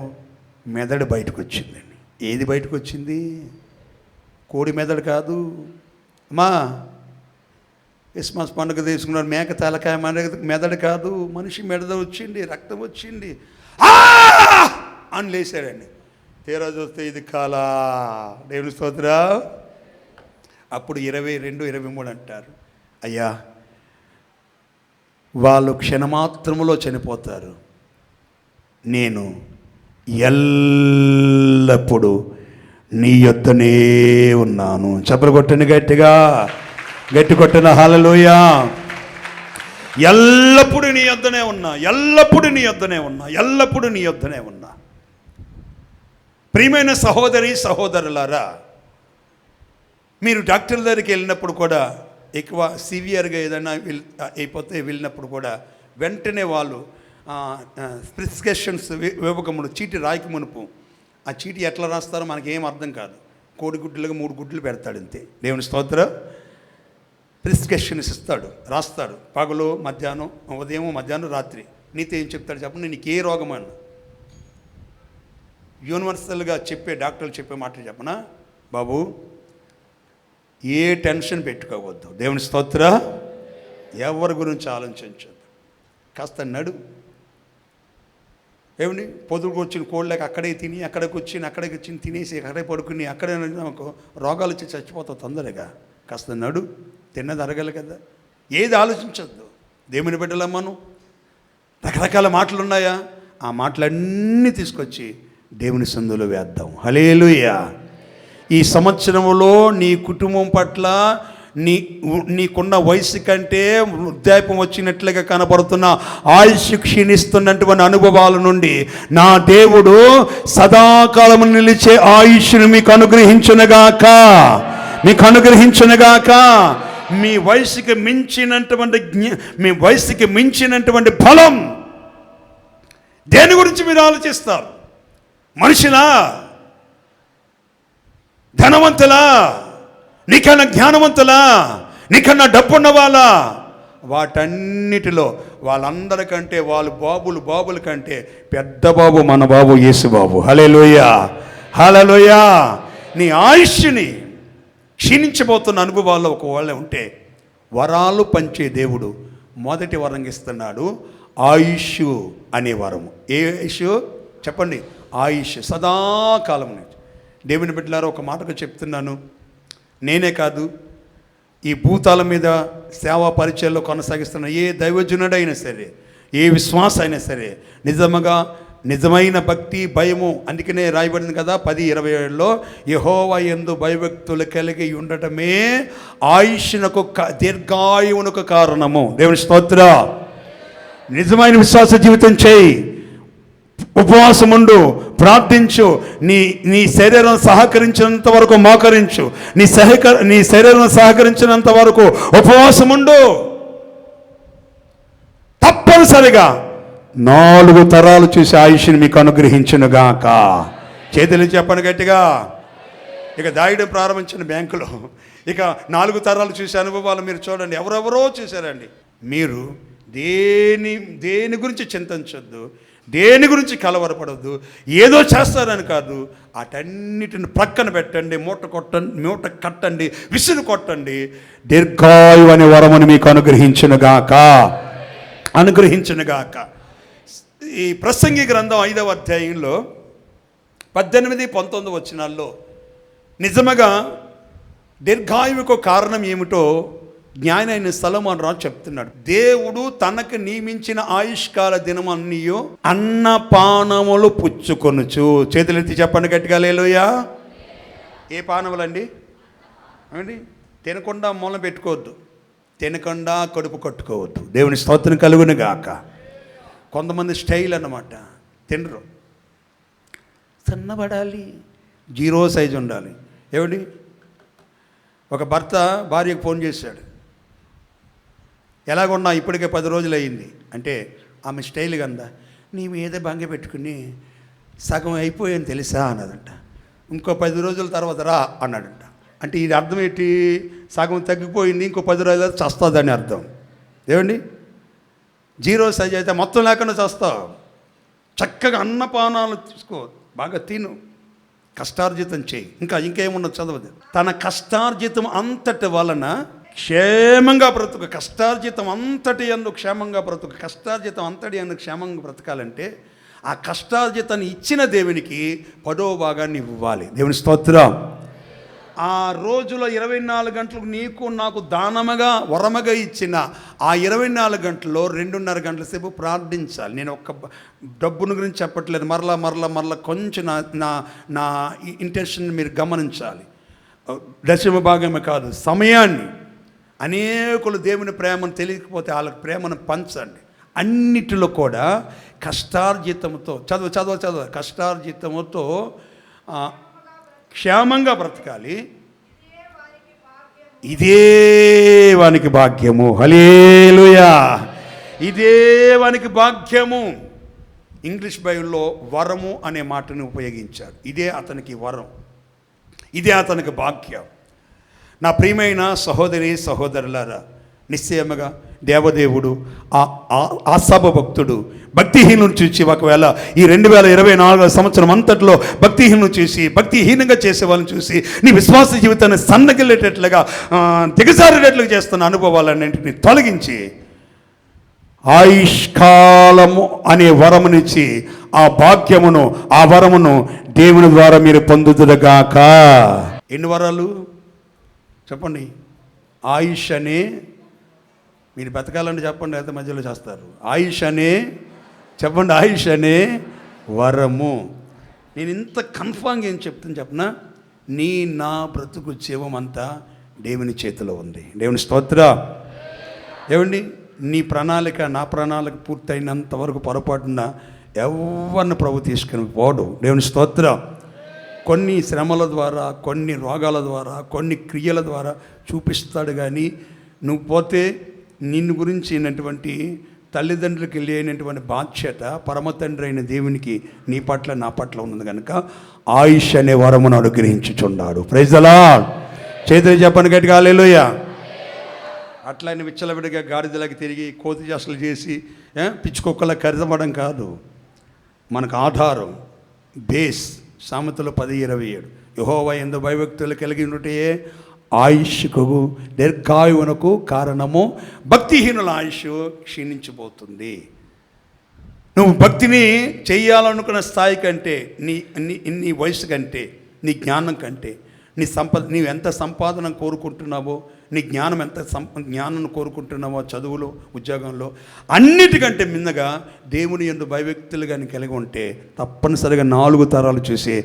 మెదడు బయటకు వచ్చిందండి. ఏది బయటకు వచ్చింది? కోడి మెదడు కాదు అమ్మా. క్రిస్మస్ పండుగ తీసుకున్నాడు, మేక తలకాయ మెదడు కాదు, మనిషి మెదడు వచ్చింది, రక్తం వచ్చింది అని లేచాడండి. తీరా చూస్తే ఇది కాలా. దేవుని స్తోత్రం. అప్పుడు 22, 23 అంటారు, అయ్యా వాళ్ళు క్షణమాత్రములో చనిపోతారు, నేను ఎల్లప్పుడూ నీ యొద్దనే ఉన్నాను. చప్పలు కొట్టండి గట్టిగా, గట్టి కొట్టిన హల్లెలూయా. ఎల్లప్పుడూ నీ యొద్దనే ఉన్నా, ఎల్లప్పుడూ నీ యొద్దనే ఉన్నా, ఎల్లప్పుడూ నీ యొద్దనే ఉన్నా. ప్రియమైన సహోదరి సహోదరులారా, మీరు డాక్టర్ దగ్గరికి వెళ్ళినప్పుడు కూడా ఎక్కువ సివియర్గా ఏదైనా అయిపోతే వెళ్ళినప్పుడు కూడా వెంటనే వాళ్ళు ప్రిస్క్రిప్షన్స్ ఇవ్వకముందు చీటి రాయికి మునుపు ఆ చీటి ఎట్లా రాస్తారో మనకేం అర్థం కాదు. కోడిగుడ్లుగా 3 గుడ్లు పెడతాడు అంతే. దేవుని స్తోత్రం. ప్రిస్క్రిప్షన్స్ ఇస్తాడు, రాస్తాడు. పగలు మధ్యాహ్నం, ఉదయం మధ్యాహ్నం రాత్రి. నీతో ఏం చెప్తాడు చెప్పండి? నీకు ఏ రోగం అన్న యూనివర్సల్గా డాక్టర్లు చెప్పే మాటలు చెప్పనా? బాబు ఏ టెన్షన్ పెట్టుకోవద్దు. దేవుని స్తోత్ర. ఎవరి గురించి ఆలోచించద్దు. కాస్త నడు. ఏమండి, పొదుగు వచ్చిన కోళ్ళకి అక్కడే తిని అక్కడికి వచ్చి తినేసి అక్కడే పడుకుని అక్కడే రోగాలు వచ్చి చచ్చిపోతావు తొందరగా. కాస్త నడు. తిన్నది అరగలి కదా. ఏది ఆలోచించద్దు. దేవుని బిడ్డలమ్మను రకరకాల మాటలు ఉన్నాయా, ఆ మాటలన్నీ తీసుకొచ్చి దేవుని సందులో వేద్దాం. హల్లెలూయా. ఈ సంవత్సరంలో నీ కుటుంబం పట్ల నీకున్న వయసు కంటే వృద్ధాప్యం వచ్చినట్లుగా కనబడుతున్న ఆయుష్ క్షీణిస్తున్నటువంటి అనుభవాల నుండి నా దేవుడు సదాకాలము నిలిచే ఆయుష్ను మీకు అనుగ్రహించునుగాక. మీ వయసుకి మించినటువంటి బలం. దేని గురించి మీరు ఆలోచిస్తారు? మనుషులా, ధనవంతులా, నీకన్నా జ్ఞానవంతులా, నీకన్నా డబ్బున్న వాళ్ళ? వాటన్నిటిలో వాళ్ళందరికంటే బాబుల కంటే పెద్ద బాబు మన బాబు యేసు బాబు. హల్లెలూయా, హల్లెలూయా. నీ ఆయుష్ని క్షీణించబోతున్న అనుభవాల్లో ఒకవేళ ఉంటే వరాలు పంచే దేవుడు మొదటి వరం ఇస్తున్నాడు, ఆయుష్ అనే వరము. ఏ ఆయుష్ చెప్పండి? ఆయుష్, సదాకాలం నుంచి. దేవుని బిడ్డలారా, ఒక మాటకు చెప్తున్నాను, నేనే కాదు, ఈ భూతాల మీద సేవా పరిచయాల్లో కొనసాగిస్తున్న ఏ దైవజనుడైనా సరే, ఏ విశ్వాస అయినా సరే, నిజమైన భక్తి భయము, అందుకనే రాయబడింది కదా 10:27లో, యెహోవా యందు భయభక్తులు కలిగి ఉండటమే ఆయుష్నకు దీర్ఘాయువునకు కారణము. దేవుని స్తోత్ర. నిజమైన విశ్వాస జీవితం చేయి, ఉపవాసం ఉండు, ప్రార్థించు, నీ శరీరం సహకరించినంత వరకు మోకరించు, నీ శరీరం సహకరించినంత వరకు ఉపవాసం ఉండు. తప్పనిసరిగా 4 తరాలు చూసి ఆయుష్ని మీకు అనుగ్రహించునుగాక. చేతులు చెప్పండి గట్టిగా. ఇక దాయడం ప్రారంభించిన బ్యాంకులో ఇక 4 తరాలు చూసే అనుభవాలు మీరు చూడండి. ఎవరెవరో చూశారండి. మీరు దేని గురించి చింతించొద్దు, దేని గురించి కలవరపడద్దు. ఏదో చేస్తారని కాదు, అటన్నిటిని ప్రక్కన పెట్టండి, మూట కట్టండి, విసురు కొట్టండి. దీర్ఘాయు అనే వరమును మీకు అనుగ్రహించునుగాక. ఈ ప్రసంగి గ్రంథం 5వ అధ్యాయంలో 18-19 వచనాల్లో నిజముగా దీర్ఘాయువుకు కారణం ఏమిటో జ్ఞాని అయిన సొలొమోను రాజు చెప్తున్నాడు. దేవుడు తనకు నియమించిన ఆయుష్కాల దినమన్నీయో అన్నపానములు పుచ్చుకొనుచు. చేతులెత్తి చెప్పండి గట్టిగా హల్లెలూయా. ఏ పానములండి? అండి, తినకుండా మూలం పెట్టుకోవద్దు, తినకుండా కడుపు కట్టుకోవద్దు. దేవుని స్తోత్రం కలుగును గాక. కొంతమంది స్టైల్ అన్నమాట, తినరు, సన్నబడాలి, 0 సైజు ఉండాలి. ఏమండి, ఒక భర్త భార్యకు ఫోన్ చేశాడు, ఎలాగున్నా ఇప్పటికే 10 రోజులు అయ్యింది అంటే, ఆమె స్టైల్గా అందా, నీ మీద భంగ పెట్టుకుని సగం అయిపోయాను తెలుసా అన్నదంట. ఇంకో 10 రోజుల తర్వాత రా అన్నాడంట. అంటే ఇది అర్థం ఏంటి? సగం తగ్గిపోయింది, ఇంకో 10 రోజులు చస్తుందని అర్థం. ఏమండి, 0 సైజ్ అయితే మొత్తం లేకుండా చస్తావు. చక్కగా అన్నపానాలు తీసుకో, బాగా తిను, కష్టార్జితం చేయి. ఇంకేమున్నది చదవదు. తన కష్టార్జితం అంతటి వలన క్షేమంగా బ్రతుకు. కష్టార్జితం అంతటి యందు క్షేమంగా బ్రతుకు. కష్టార్జితం అంతటి యందు క్షేమంగా బ్రతకాలంటే ఆ కష్టార్జితాన్ని ఇచ్చిన దేవునికి 10వ భాగాన్ని ఇవ్వాలి. దేవుని స్తోత్రం. ఆ రోజులో 24 గంటలకు నీకు నాకు దానముగా వరముగా ఇచ్చిన ఆ 24 గంటల్లో 2.5 గంటల సేపు ప్రార్థించాలి. నేను ఒక్క డబ్బును గురించి చెప్పట్లేదు, మరలా కొంచెం నా ఇంటెన్షన్ మీరు గమనించాలి. దశమ భాగమే కాదు, సమయాన్ని. అనేకులు దేవుని ప్రేమను తెలియకపోతే వాళ్ళకి ప్రేమను పంచండి. అన్నిటిలో కూడా కష్టార్జితంతో చదువు కష్టార్జితముతో క్షేమంగా బ్రతకాలి. ఇదే వానికి భాగ్యము. హల్లెలూయా. ఇదే వానికి భాగ్యము. ఇంగ్లీష్ బైబిల్లో వరము అనే మాటను ఉపయోగించారు. ఇదే అతనికి వరం, ఇదే అతనికి భాగ్యం. నా ప్రియమైన సహోదరి సహోదరులారా, నిశ్చయముగా దేవదేవుడు ఆసాబ భక్తుడు భక్తిహీనులు చూసి, ఒకవేళ ఈ 2024 సంవత్సరం అంతట్లో భక్తిహీనులు చూసి, భక్తిహీనంగా చేసే వాళ్ళని చూసి నీ విశ్వాస జీవితాన్ని సన్నగిల్లేటట్లుగా దిగజారేటట్లుగా చేస్తున్న అనుభవాలన్నింటినీ తొలగించి ఆయుష్కాలము అనే వరమునిచ్చి ఆ భాగ్యమును, ఆ వరమును దేవుని ద్వారా మీరు పొందుదురుగాక. ఎన్ని వరాలు చెప్పండి? ఆయుష్ అనే, మీరు బతకాలని చెప్పండి, అయితే మధ్యలో చేస్తారు. ఆయుష్ అనే చెప్పండి, ఆయుష్ అనే వరము. నేను ఇంత కన్ఫామ్గా ఏం చెప్తాను చెప్పనా? నా బ్రతుకు జీవం అంతా దేవుని చేతిలో ఉంది. దేవుని స్తోత్ర. ఏమండి, నీ ప్రణాళిక నా ప్రణాళిక పూర్తయినంత వరకు పొరపాటున ఎవరిని ప్రభు తీసుకుని పోడు. దేవుని స్తోత్ర. కొన్ని శ్రమల ద్వారా, కొన్ని రోగాల ద్వారా, కొన్ని క్రియల ద్వారా చూపిస్తాడు. కానీ నువ్వు పోతే నిన్ను గురించి అయినటువంటి తల్లిదండ్రులకి లేనటువంటి బాధ్యత పరమ తండ్రి అయిన దేవునికి నీ పట్ల నా పట్ల ఉన్నది కనుక ఆయుష్ అనే వరమును అనుగ్రహించుచున్నాడు. Praise the lord. చేతులు చెప్పండి గట్టిగా హల్లెలూయా. అట్లని విచ్చలవిడిగా గాడిదలకి తిరిగి కోతి చేష్టలు చేసి పిచ్చుకొక్కలా కరిదమడం కాదు. మనకు ఆధారం, బేస్ సామెతలు 10:27 యెహోవా యందు భయభక్తులు కలిగి ఉంటే ఆయుష్కు, దీర్ఘాయువునకు కారణము. భక్తిహీనుల ఆయుష్ క్షీణించిపోతుంది. నువ్వు భక్తిని చేయాలనుకున్న స్థాయి కంటే, నీ వయసు కంటే, నీ జ్ఞానం కంటే, నీవు ఎంత సంపాదన కోరుకుంటున్నావో, నీ జ్ఞానం ఎంత జ్ఞానం కోరుకుంటున్నావో, చదువులో, ఉద్యోగంలో, అన్నిటికంటే మిన్నగా దేవుని యందు భయభక్తులు కానీ కలిగి ఉంటే తప్పనిసరిగా 4 తరాలు చూసి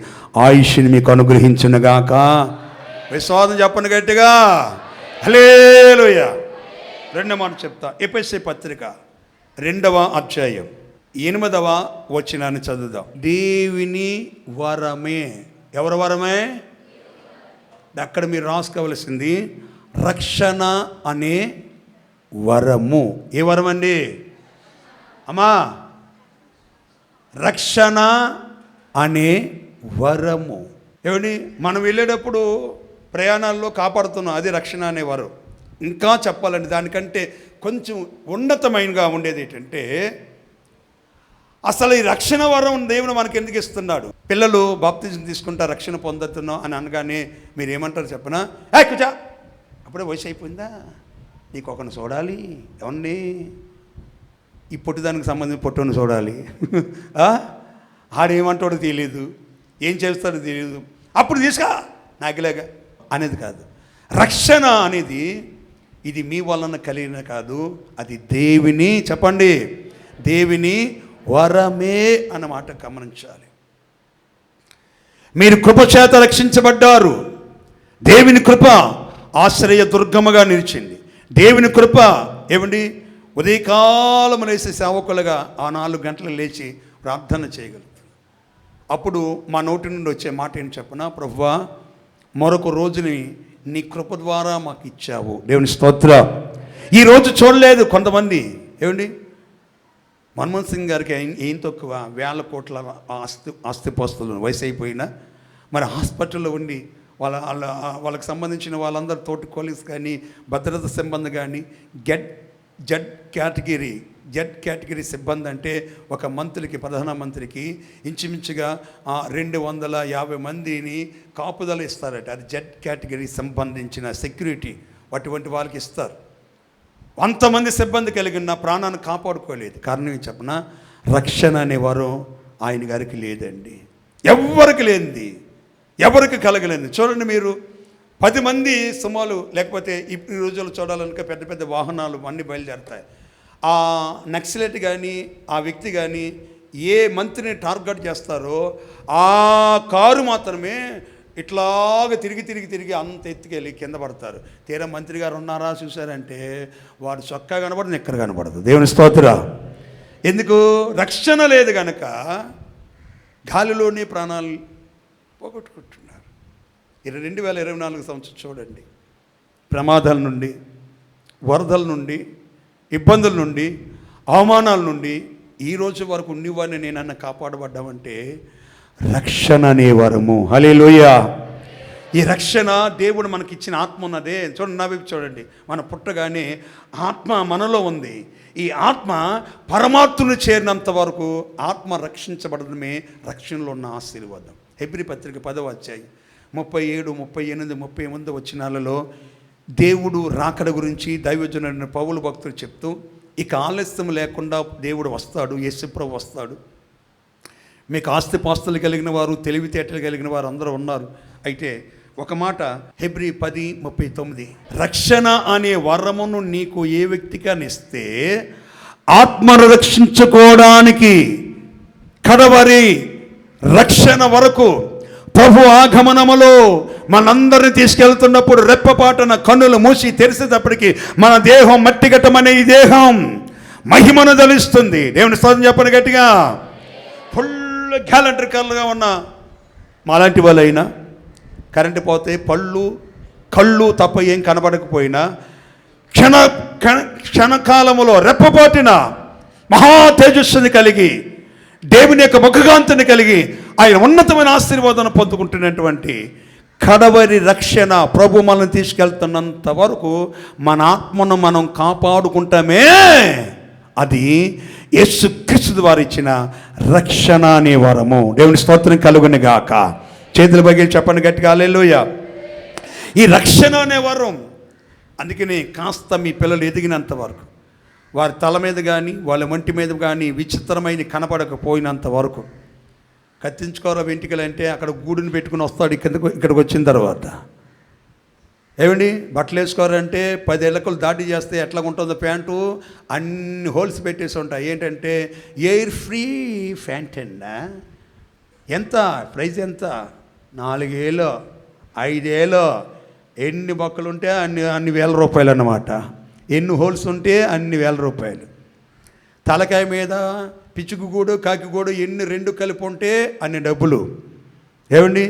ఆయుష్ని మీకు అనుగ్రహించునుగాక. విశ్వాసం చెప్పండి గట్టిగా హల్లెలూయా. 2వ మాట చెప్తా. ఎఫెసీ పత్రిక 2వ అధ్యాయం 8వ వచనాన్ని చదువుదాం. దేవుని వరమే. ఎవరి వరమే? అక్కడ మీరు రాసుకోవలసింది రక్షణ అనే వరము. ఏ వరం అండి అమ్మా? రక్షణ అనే వరము. ఏమండి, మనం వెళ్ళేటప్పుడు ప్రయాణాల్లో కాపాడుతున్నాం, అది రక్షణ అనే వరం. ఇంకా చెప్పాలండి, దానికంటే కొంచెం ఉన్నతమైనగా ఉండేది ఏంటంటే, అసలు ఈ రక్షణ వరం దేవుడు మనకి ఎందుకు ఇస్తున్నాడు? పిల్లలు బాప్తిజం తీసుకుంటా రక్షణ పొందుతున్నాం అని అనగానే మీరు ఏమంటారు చెప్పనా? కూర్చో, అప్పుడే వయసు అయిపోయిందా, నీకు ఒకరిని చూడాలి. ఎవరిని? ఈ పొట్టిదానికి సంబంధించిన పొట్టుని చూడాలి. ఆడేమంటాడో తెలియదు, ఏం చేస్తాడో తెలియదు, అప్పుడు తీసుకా నాకులేగా అనేది కాదు. రక్షణ అనేది ఇది మీ వలన కలిగిన కాదు, అది దేవుని, చెప్పండి, దేవుని వరమే అన్నమాట గమనించాలి. మీరు కృపచేత రక్షించబడ్డారు. దేవుని కృప ఆశ్రయ దుర్గముగా నిలిచింది. దేవుని కృప ఏమండి, ఉదయకాలము లేచి సేవకులుగా ఆ 4 గంటలు లేచి ప్రార్థన చేయగలుగుతారు. అప్పుడు మా నోటి నుండి వచ్చే మాట ఏంటి చెప్పనా? ప్రభువా, మరొక రోజుని నీ కృప ద్వారా మాకు ఇచ్చావు. దేవుని స్తోత్ర. ఈరోజు చూడలేదు కొంతమంది. ఏమండి, మన్మోహన్ సింగ్ గారికి ఏం తక్కువ, 1000 కోట్ల ఆస్తిపాస్తులు, వయసు అయిపోయినా మరి హాస్పిటల్లో ఉండి వాళ్ళకి సంబంధించిన వాళ్ళందరూ తోటి కొలీగ్స్ కానీ, భద్రత సిబ్బంది కానీ, జెడ్ కేటగిరీ సిబ్బంది అంటే ఒక మంత్రికి, ప్రధానమంత్రికి ఇంచుమించుగా 250 మందిని కాపుదల ఇస్తారట. అది జెడ్ కేటగిరీ సంబంధించిన సెక్యూరిటీ, అటువంటి వాళ్ళకి ఇస్తారు. అంతమంది సిబ్బంది కలిగిన ప్రాణాన్ని కాపాడుకోలేదు. కారణం ఏం చెప్పనా? రక్షణ అనేవారు ఆయన గారికి లేదండి. ఎవరికి లేనిది, ఎవరికి కలగలేదు. చూడండి, మీరు 10 మంది సుమాలు, లేకపోతే ఈ రోజుల్లో చూడాలనుక పెద్ద పెద్ద వాహనాలు అన్నీ బయలుదేరుతాయి. ఆ నక్సలైట్ కానీ, ఆ వ్యక్తి కానీ ఏ మంత్రిని టార్గెట్ చేస్తారో ఆ కారు మాత్రమే ఇట్లాగ తిరిగి అంత ఎత్తుకెళ్ళి కింద పడతారు. తీరా మంత్రి గారు ఉన్నారా చూశారంటే వాడు చొక్కా కనబడదు, నిక్కర కనబడదు. దేవుని స్తోత్ర. ఎందుకు? రక్షణ లేదు కనుక గాలిలోని ప్రాణాలు పోగొట్టుకుంటున్నారు. 2024 సంవత్సరం చూడండి, ప్రమాదాల నుండి, వరదల నుండి, ఇబ్బందుల నుండి, అవమానాల నుండి ఈ రోజు వరకు ఉన్నవాడిని నేనన్నా కాపాడబడ్డామంటే రక్షణ అనే వరము. హల్లెలూయా. ఈ రక్షణ దేవుడు మనకిచ్చిన ఆత్మ ఉన్నదే. చూడండి, నా వైపు చూడండి. మన పుట్టగానే ఆత్మ మనలో ఉంది. ఈ ఆత్మ పరమాత్మను చేరినంత వరకు ఆత్మ రక్షించబడడమే రక్షణలో ఉన్న ఆశీర్వాదం. హెబ్రీ పత్రిక 10వ అధ్యాయం 37, 38, 38 వచనాలలో దేవుడు రాకడ గురించి దైవజనుడైన పౌలు భక్తుడు చెప్తూ, ఇక ఆలస్యం లేకుండా దేవుడు వస్తాడు, యేసుప్రభు వస్తాడు. మీకు ఆస్తిపాస్తులు కలిగిన వారు, తెలివితేటలు కలిగిన వారు అందరూ ఉన్నారు. అయితే ఒక మాట, హెబ్రీ 10:39, రక్షణ అనే వరమును నీకు ఏ వ్యక్తికైనా ఇస్తే ఆత్మను రక్షించుకోవడానికి కడవరి రక్షణ వరకు ప్రభు ఆగమనములో మనందరిని తీసుకెళ్తున్నప్పుడు రెప్పపాటున కన్నులు మూసి తెరిసేటప్పటికి మన దేహం మట్టిగట్టమనే ఈ దేహం మహిమను దలుస్తుంది. దేవుని స్తోత్రం చెప్పండి గట్టిగా. ఫుల్ గ్యాలంట్రికల్గా ఉన్న మాలాంటి వాళ్ళైనా కరెంటు పోతే కళ్ళు తప్ప ఏం కనబడకపోయినా క్షణకాలములో రెప్పపాటిన మహా తేజస్సుని కలిగి దేవుని యొక్క ముఖకాంతిని కలిగి ఆయన ఉన్నతమైన ఆశీర్వాదాన్ని పొందుకుంటున్నటువంటి కడవరి రక్షణ ప్రభు మనల్ని తీసుకెళ్తున్నంత వరకు మన ఆత్మను మనం కాపాడుకుంటామే. అది యేసుక్రీస్తు వారు ఇచ్చిన రక్షణ అనే వరము. దేవుని స్తోత్రం కలుగును గాక. చేతుల బగిలి చెప్పండి గట్టిగా హల్లెలూయా. ఈ రక్షణ అనే వరం, అందుకని కాస్త మీ పిల్లలు ఎదిగినంత వరకు వారి తల మీద కానీ వాళ్ళ ఒంటి మీద కానీ విచిత్రమైన కనపడకపోయినంత వరకు కత్తించుకోరా వెంట్రుకలు అంటే అక్కడ గూడుని పెట్టుకుని వస్తాడు ఇక్కడికి వచ్చిన తర్వాత. ఏమండి బట్టలు వేసుకోరంటే 10 ఎలకలు దాడి చేస్తే ఎట్లా ఉంటుందో ప్యాంటు అన్ని హోల్స్ పెట్టేసి ఉంటాయి. ఏంటంటే ఎయిర్ ఫ్రీ ప్యాంట్ అండి. ఎంత ప్రైజ్ ఎంత? 4 ఏళ్ళు 5 ఏళ్ళు. ఎన్ని బొక్కలు ఉంటే అన్ని వేల రూపాయలు అన్నమాట. ఎన్ని హోల్స్ ఉంటే అన్ని వేల రూపాయలు. తలకాయ మీద పిచ్చుకుగూడు కాకిగూడు ఎన్ని 2 కలిపి ఉంటే అన్ని డబ్బులు. ఏమండి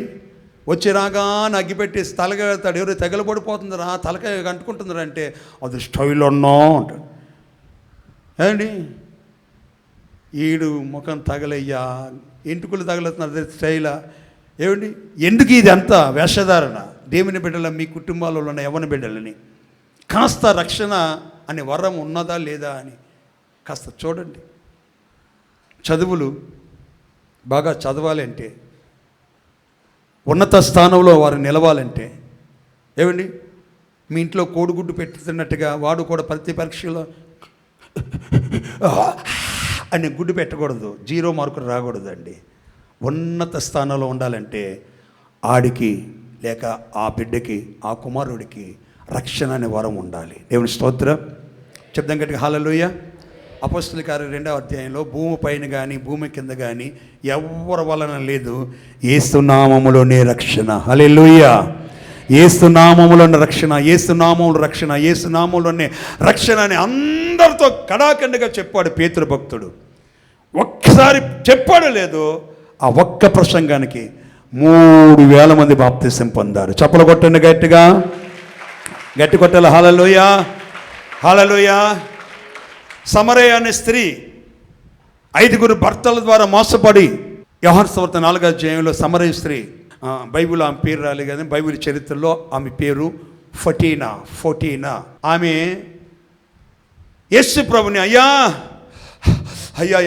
వచ్చి రాగానే అగ్గిపెట్టి తలకెళ్తాడు. ఎవరు తగలబడిపోతుందిరా, తలకాయ అంటుకుంటుందిరా అంటే అది స్టైల్ ఉన్నా అంటాడు. ఏమండి ఈడు ముఖం తగలయ్యా, ఎంటుకలు తగలుతున్నారు, అది స్టైలా? ఏమండి ఎందుకు ఇది అంతా వేషధారణ? దేవుని బిడ్డల మీ కుటుంబాలలో ఉన్న యవ్వన బిడ్డలని కాస్త రక్షణ అనే వరం ఉన్నదా లేదా అని కాస్త చూడండి. చదువులు బాగా చదవాలంటే, ఉన్నత స్థానంలో వారు నిలవాలంటే, ఏమండి మీ ఇంట్లో కోడిగుడ్డు పెట్టుతున్నట్టుగా వాడు కూడా ప్రతి పరీక్షలో అని గుడ్డు పెట్టకూడదు, 0 మార్కులు రాకూడదండి. ఉన్నత స్థానంలో ఉండాలంటే ఆడికి లేక ఆ బిడ్డకి ఆ కుమారుడికి రక్షణ అనే వరం ఉండాలి. దేవుని స్తోత్రం చెప్దాం గట్టిగా హల్లెలూయా. అపోస్తలుల కార్యం 2వ అధ్యాయంలో భూమి పైన కానీ భూమి కింద కానీ ఎవరి వలన లేదు, యేసు నామములోనే రక్షణ. హల్లెలూయా. యేసు నామములోనే రక్షణ, యేసు నామములో రక్షణ, యేసు నామములోనే రక్షణ అని అందరితో కడాఖండిగా చెప్పాడు పేతురు భక్తుడు. ఒక్కసారి చెప్పాడు లేదు, ఆ ఒక్క ప్రసంగానికి 3,000 మంది బాప్తిసం పొందారు. చప్పలు కొట్టండి గట్టిగా, గట్టి కొట్టాలి. హల్లెలూయా, హల్లెలూయా. సమరయ అనే స్త్రీ 5 భర్తల ద్వారా మోసపడి, యోహాను సువార్త 4వ అధ్యాయంలో సమరయ స్త్రీ, బైబిల్ ఆమె పేరు రాలేదు కానీ బైబిల్ చరిత్రలో ఆమె పేరు ఫొటీనా. ఆమె యేసు ప్రభుని అయ్యా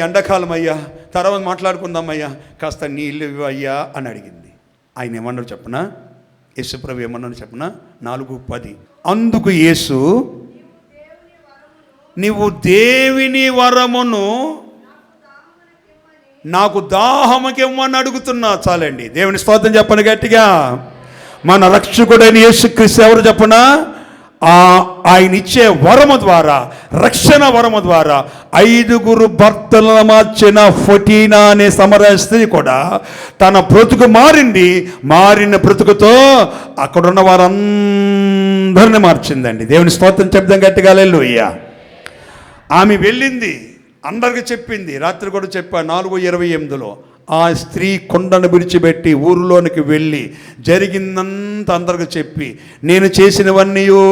ఎండాకాలం అయ్యా, తర్వాత మాట్లాడుకుందాం అయ్యా, కాస్త నీళ్ళు అయ్యా అని అడిగింది. ఆయన ఏమన్నాడు చెప్పనా? యేసు ప్రభు ఏమన్నాడు చెప్పనా? 4:10. అందుకు యేసు, నీవు దేవుని వరమును నాకు దాహముకిమ్మని అడుగుతున్నా. చాలండి. దేవుని స్తోత్రం చెప్పండి గట్టిగా. మన రక్షకుడైన యేసుక్రీస్తు ఎవరు చెప్పనా? ఆయన ఇచ్చే వరము ద్వారా, రక్షణ వరము ద్వారా 5 భర్తలను మార్చిన ఫొటీనా అనే సమరయ స్త్రీ కూడా తన బ్రతుకు మారిన బ్రతుకుతో అక్కడున్న వారందరిని మార్చిందండి. దేవుని స్తోత్రం చెప్దాం గట్టిగా హల్లెలూయా. ఆమె వెళ్ళింది, అందరికి చెప్పింది. రాత్రి కూడా చెప్పా 4:28లో ఆ స్త్రీ కొండను విడిచిపెట్టి ఊరిలోనికి వెళ్ళి జరిగిందంతా అందరికి చెప్పి, నేను చేసినవన్నీయో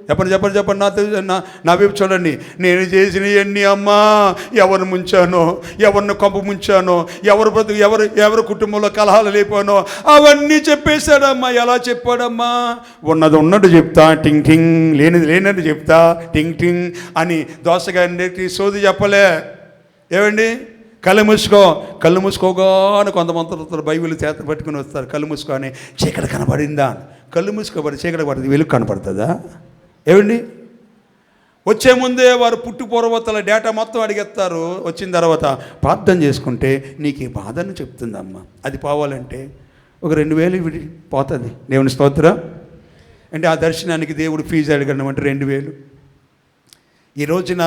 చెప్పండి నా వైపు చూడండి. నేను చేసినవన్నీ అమ్మా, ఎవరిని ముంచానో, ఎవరిని కొంప ముంచానో, ఎవరి కుటుంబంలో కలహాలు లేపానో అవన్నీ చెప్పేశాడమ్మా. ఎలా చెప్పాడమ్మా? ఉన్నది ఉన్నట్టు చెప్తా, టింగ్ టింగ్, లేనిది లేనట్టు చెప్తా, టింగ్ టింగ్ అని దోసగాడి సోది చెప్పలే. ఏమండి? కళ్ళు మూసుకోగానే కొంతమంది బైబిల్ చేత పట్టుకుని వస్తారు. కళ్ళు మూసుకొని చీకటి కనపడిందా? కళ్ళు మూసుకోబడి చీకటి పడుతుంది, వెలుగు కనపడుతుందా? ఏమండి? వచ్చే ముందే వారు పుట్టు పూర్వతల డేటా మొత్తం అడిగేస్తారు. వచ్చిన తర్వాత ప్రార్థన చేసుకుంటే నీకు ఈ బాధను చెప్తుందమ్మా. అది పోవాలంటే ఒక 2000 పోతుంది. దేవుని స్తోత్రం. అంటే ఆ దర్శనానికి దేవుడు ఫీజు అడగడం అంటే 2000. ఈ రోజున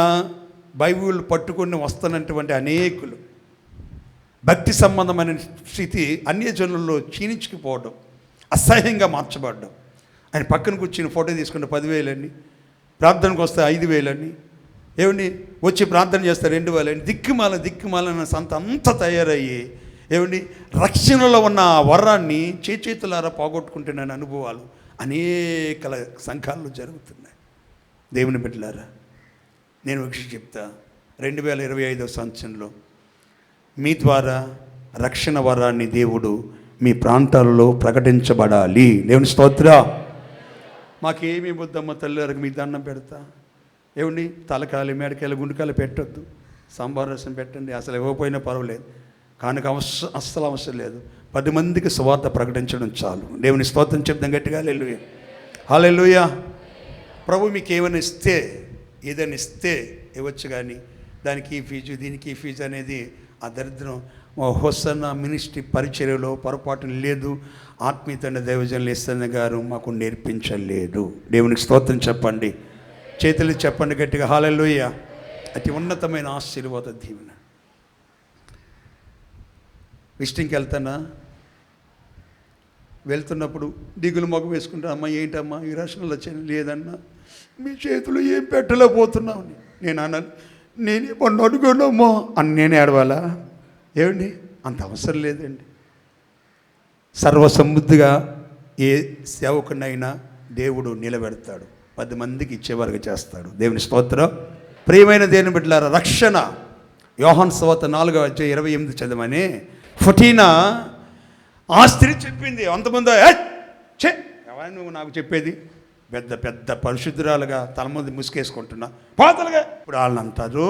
బైబిల్ పట్టుకుని వస్తున్నటువంటి అనేకులు భక్తి సంబంధమైన స్థితి అన్యజనుల్లో క్షీణించుకుపోవడం, అసహ్యంగా మార్చబడ్డం. ఆయన పక్కన కూర్చుని ఫోటో తీసుకుంటే 10,000 అని, ప్రార్థనకు వస్తే 5,000 అని, ఏమండి వచ్చి ప్రార్థన చేస్తే 2,000 అని, దిక్కుమాల సంత అంతా తయారయ్యి, ఏమండి రక్షణలో ఉన్న ఆ వరాన్ని చేతులారా పోగొట్టుకుంటున్న అనుభవాలు అనేక సంఘాల్లో జరుగుతున్నాయి. దేవుని బిడ్డలారా, నేను ఒక విషయం చెప్తా. 2025వ సంవత్సరంలో మీ ద్వారా రక్షణ వరాన్ని దేవుడు మీ ప్రాంతాలలో ప్రకటించబడాలి. దేవుని స్తోత్ర. మాకేమీ వద్దమ్మ తల్లిగారికి మీకు దండం పెడతా. ఏమండి తలకాయలు, మేడకాయలు, గుండెకాయలు పెట్టొద్దు, సాంబార్ రసం పెట్టండి, అసలు ఇవ్వకపోయినా పర్వాలేదు, కానుక అస్సలు అవసరం లేదు. 10 మందికి సువార్త ప్రకటించడం చాలు. దేవుని స్తోత్రం చెప్దాం గట్టిగా. హల్లెలూయా, హల్లెలూయా. ప్రభు మీకు ఏమైనా ఏదైనా ఇస్తే ఇవ్వచ్చు, కానీ దానికి ఈ ఫీజు దీనికి ఈ ఫీజు అనేది ఆ దరిద్రం హోసన్న మినిస్ట్రీ పరిచర్యలో పొరపాటు లేదు. ఆత్మీయత దైవజనులు ఇస్తన్న గారు మాకు నేర్పించలేదు. దేవునికి స్తోత్రం చెప్పండి, చేతులు చెప్పండి గట్టిగా. హల్లెలూయా. అతి ఉన్నతమైన ఆశీర్వాద దీవెన. విజిటింగ్కి వెళ్తున్నప్పుడు దిగులు మొగ వేసుకుంటా, అమ్మ ఏంటమ్మా ఈ రాష్ట్రంలో వచ్చాను, లేదన్నా మీ చేతులు ఏం పెట్టలేకపోతున్నావు. నేను అన్నాను, నేనే పన్ను అడుగునమ్మా అని నేనే ఏడవాలా? ఏమండి? అంత అవసరం లేదండి. సర్వసమృద్ధిగా ఏ సేవకునైనా దేవుడు నిలబెడతాడు, 10 మందికి ఇచ్చేవారుగా చేస్తాడు. దేవుని స్తోత్రం. ప్రియమైన దేవుని బిడ్డలారా, రక్షణ యోహాను సువార్త 4:28 చదవమని ఫొటీనా ఆ స్త్రీ చెప్పింది. అంతమంది ఎవరు నువ్వు నాకు చెప్పేది? పెద్ద పెద్ద పరిశుద్ధురాలుగా తల ముందు ముసుకేసుకుంటున్నా పాతలుగా. ఇప్పుడు వాళ్ళని అంటారు,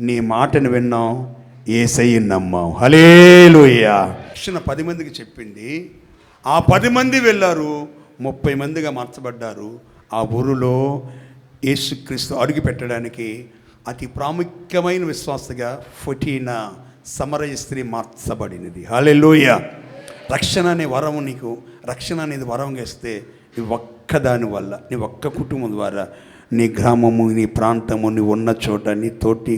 నీ మాటను విన్నాం, యేసయ్యను నమ్మాం. హల్లెలూయా. రక్షణ 10 మందికి చెప్పింది. ఆ 10 మంది వెళ్ళారు, 30 మందిగా మార్చబడ్డారు. ఆ ఊరిలో యేసుక్రీస్తు అడుగు పెట్టడానికి అతి ప్రాముఖ్యమైన విశ్వాసగా ఫొటీనా సమరయ స్త్రీ మార్చబడినది. హల్లెలూయా. రక్షణ అనే వరము నీకు, రక్షణ అనేది వరంగా ఇస్తే నీ ఒక్కదాని వల్ల, నీ ఒక్క కుటుంబం ద్వారా నీ గ్రామము, నీ ప్రాంతము, నీ ఉన్న చోట, నీ తోటి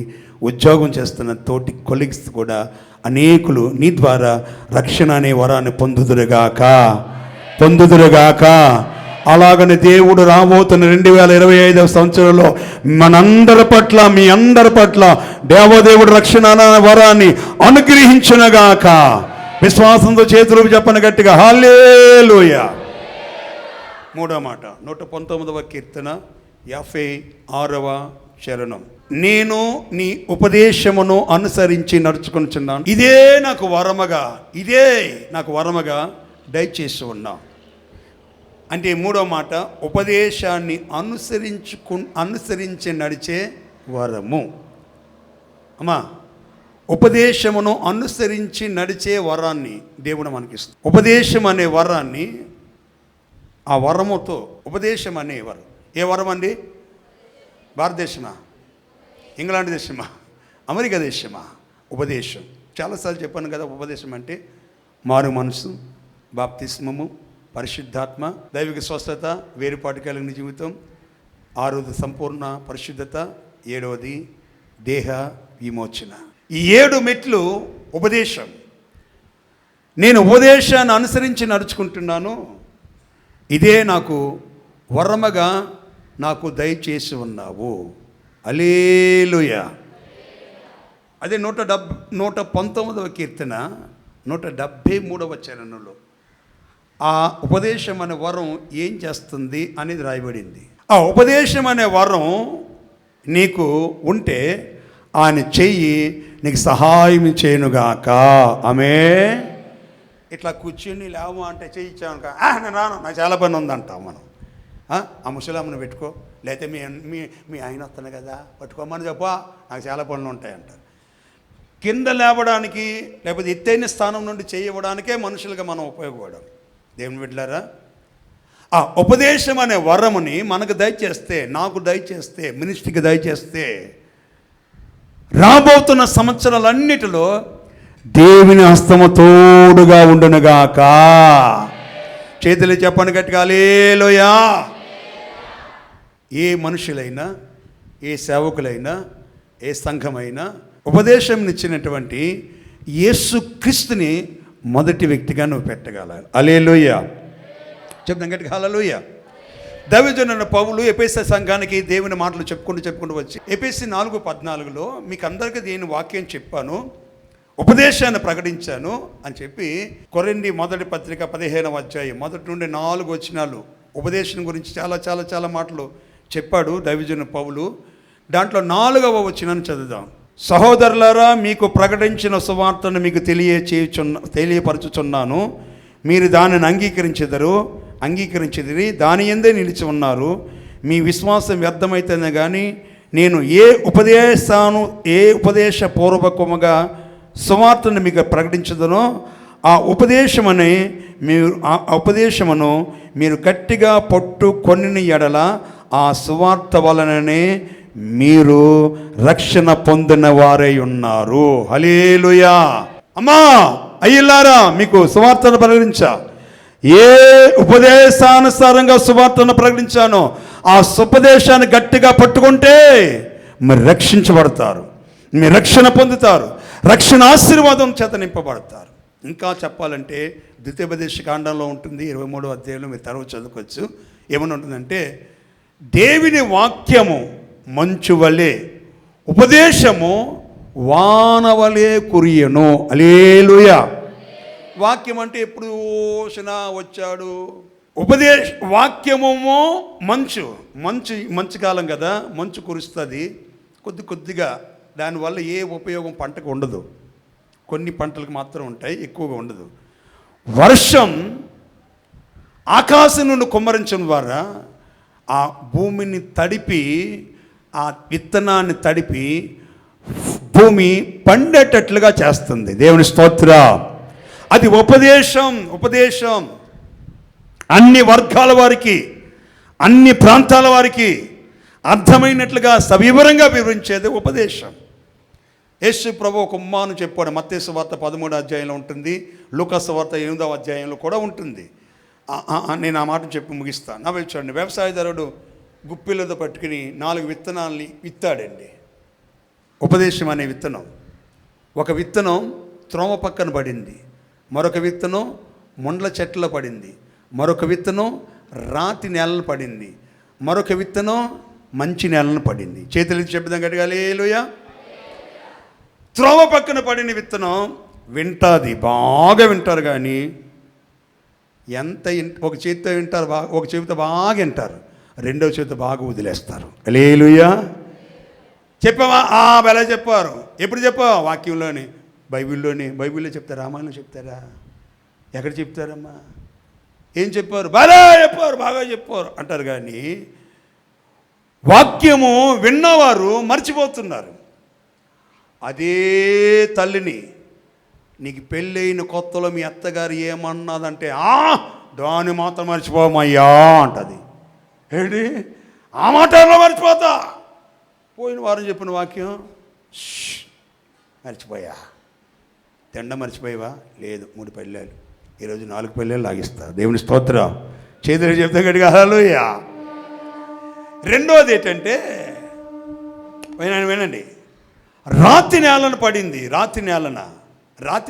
ఉద్యోగం చేస్తున్న తోటి కొలీగ్స్ కూడా అనేకులు నీ ద్వారా రక్షణ అనే వరాన్ని పొందుదురుగాక. అలాగని దేవుడు రాబోతున్న 2025వ సంవత్సరంలో మనందరి పట్ల, మీ అందరి పట్ల దేవదేవుడు రక్షణ వరాన్ని అనుగ్రహించునుగాక. విశ్వాసంతో చేతులు చెప్పని గట్టిగా హల్లెలూయా. 3వ మాట 119వ కీర్తన 56వ చరణం. నేను నీ ఉపదేశమును అనుసరించి నడుచుకొనుచున్నాను, ఇదే నాకు వరముగా దయచేసి ఉన్నా. అంటే 3వ మాట ఉపదేశాన్ని అనుసరించి నడిచే వరము. అమ్మా, ఉపదేశమును అనుసరించి నడిచే వరాన్ని దేవుడు మనకిస్తుంది. ఉపదేశం అనే వరాన్ని, ఆ వరముతో, ఉపదేశం అనే వరం. ఏ వరం అండి? భారతదేశమా, ఇంగ్లాండ్ దేశమా, అమెరికా దేశమా? ఉపదేశం. చాలాసార్లు చెప్పాను కదా, ఉపదేశం అంటే మారు మనసు, బాప్తిస్మము, పరిశుద్ధాత్మ, దైవిక స్వస్థత, వేరుపాటు కలిగిన జీవితం, 6వది సంపూర్ణ పరిశుద్ధత, 7వది దేహ విమోచన. ఈ 7 మెట్లు ఉపదేశం. నేను ఉపదేశాన్ని అనుసరించి నడుచుకుంటున్నాను, ఇదే నాకు వరముగా నాకు దయచేసి ఉన్నావు. హల్లెలూయా. అదే 119వ కీర్తన 173వ చరణంలో ఆ ఉపదేశం అనే వరం ఏం చేస్తుంది అనేది రాయబడింది. ఆ ఉపదేశం అనే వరం నీకు ఉంటే ఆయన చెయ్యి నీకు సహాయం చేయనుగాక. ఆమె ఇట్లా కూర్చుని లేవు అంటే చేయించాను నేను రాను, నాకు చాలా పని ఉందంటాం మనం. ఆ ముసలామ్మను పెట్టుకో, లేకపోతే మీ మీ మీ ఆయన వస్తాను కదా పట్టుకోమని చెప్పా, నాకు చాలా పనులు ఉంటాయంటారు. కింద లేవడానికి లేకపోతే ఎత్తైన స్థానం నుండి చేయవడానికే మనుషులుగా మనం ఉపయోగపడాం. దేవుని బిడ్డలారా, ఆ ఉపదేశం అనే వరముని మనకు దయచేస్తే, నాకు దయచేస్తే, మినిస్ట్రీకి దయచేస్తే రాబోతున్న సంవత్సరాలన్నిటిలో దేవుని హస్తము తోడుగా ఉండునుగాక. చేతులు చెప్పండి గట్టిగా హల్లెలూయా. ఏ మనుషులైనా, ఏ సేవకులైనా, ఏ సంఘమైనా ఉపదేశం ఇచ్చినటువంటి యేసుక్రీస్తుని మొదటి వ్యక్తిగా నువ్వు పెట్టగలగాలి. హల్లెలూయా. చెప్తాం గట్టిగా హల్లెలూయా. దైవజనుడైన పౌలు ఎఫెసీ సంఘానికి దేవుని మాటలు చెప్పుకుంటూ వచ్చి ఎఫెసీ 4:14 మీకు అందరికీ దీని వాక్యం చెప్పాను, ఉపదేశాన్ని ప్రకటించాను అని చెప్పి కొరింథీ మొదటి పత్రిక 15వ అధ్యాయం మొదటి నుండి 4 వచనాలు ఉపదేశం గురించి చాలా చాలా చాలా మాటలు చెప్పాడు దైవజనుడు పౌలు. దాంట్లో 4వ వచనాన్ని చదువుదాం. సహోదరులారా, మీకు ప్రకటించిన సువార్తను మీకు తెలియపరచుచున్నాను, మీరు దానిని అంగీకరించెదరి, దాని యందే నిలిచి ఉన్నారు. మీ విశ్వాసం వ్యర్థమైతేనే కానీ నేను ఏ ఉపదేశపూర్వకముగా సువార్తను మీకు ప్రకటించదనో ఆ ఉపదేశమును మీరు గట్టిగా పట్టుకొని ఎడల ఆ సువార్త వలననే మీరు రక్షణ పొందిన వారై ఉన్నారు. హల్లెలూయా. అమ్మా అయ్యలారా, మీకు సువార్తను ప్రకటించా, ఏ ఉపదేశానుసారంగా సువార్తను ప్రకటించానో ఆ సుపదేశాన్ని గట్టిగా పట్టుకుంటే మీరు రక్షించబడతారు, మీరు రక్షణ పొందుతారు, రక్షణ ఆశీర్వాదం చేత నింపబడతారు. ఇంకా చెప్పాలంటే ద్వితీయోపదేశ కాండంలో ఉంటుంది, 23వ అధ్యాయంలో మీరు తర్వాత చదువుకోవచ్చు. ఏమని ఉంటుందంటే, దేవుని వాక్యము మంచు వలె, ఉపదేశము వానవలే కురియను. హల్లెలూయా. వాక్యం అంటే ఎప్పుడు ఓషన వచ్చాడు, వాక్యము మంచు కాలం కదా, మంచు కురుస్తుంది కొద్దిగా, దానివల్ల ఏ ఉపయోగం పంటకు ఉండదు, కొన్ని పంటలకు మాత్రం ఉంటాయి, ఎక్కువగా ఉండదు. వర్షం ఆకాశం నుండి కుమ్మరించడం ద్వారా ఆ భూమిని తడిపి, ఆ విత్తనాన్ని తడిపి భూమి పండేటట్లుగా చేస్తుంది. దేవుని స్తోత్రం. అది ఉపదేశం అన్ని వర్గాల వారికి, అన్ని ప్రాంతాల వారికి అర్థమైనట్లుగా సవివరంగా వివరించేది ఉపదేశం. యేసు ప్రభు ఒక ఉమ్మాను చెప్పాడు. మత్తయి సువార్త 13వ అధ్యాయంలో ఉంటుంది, లూకా సువార్త 8వ అధ్యాయంలో కూడా ఉంటుంది. నేను ఆ మాట చెప్పి ముగిస్తాను. నా చూడండి, వ్యవసాయదారుడు గుప్పిలతో పట్టుకుని 4 విత్తనాలని విత్తాడండి. ఉపదేశం అనే విత్తనం. ఒక విత్తనం త్రోమ పక్కన పడింది, మరొక విత్తనం ముండ్ల చెట్లలో పడింది, మరొక విత్తనం రాతి నేలను పడింది, మరొక విత్తనం మంచి నేలను పడింది. చేతులు చెప్దాం గట్టిగా హల్లెలూయా. త్రోవ పక్కన పడిన విత్తనం వింటాది, బాగా వింటారు, కానీ ఒక చేతితో వింటారు, ఒక చెవితో బాగా వింటారు, రెండవ చేతితో బాగా వదిలేస్తారు. హల్లెలూయా. చెప్పావా? ఎలా చెప్పారు? ఎప్పుడు చెప్పావా? వాక్యంలోని, బైబిల్లో చెప్తారా? రామాయణంలో చెప్తారా? ఎక్కడ చెప్తారమ్మా? ఏం చెప్పారు? బాగా చెప్పారు అంటారు, కానీ వాక్యము విన్నవారు మర్చిపోతున్నారు. అదే తల్లిని, నీకు పెళ్ళైన కొత్తలో మీ అత్తగారు ఏమన్నదంటే దాన్ని మాత్రం మర్చిపోమయ్యా అంటది. ఏంటి ఆ మాటలో మర్చిపోతా? పోయిన వారం చెప్పిన వాక్యం మర్చిపోయా. తిండ మర్చిపోయావా? లేదు, 3 పల్లెలు, ఈరోజు 4 పల్లెలు లాగిస్తా. దేవుని స్తోత్రం. చేతులు చెప్తే గట్టిగా హల్లెలూయా. రెండోది ఏంటంటే, వినండి, రాతి నేలను పడింది. రాతి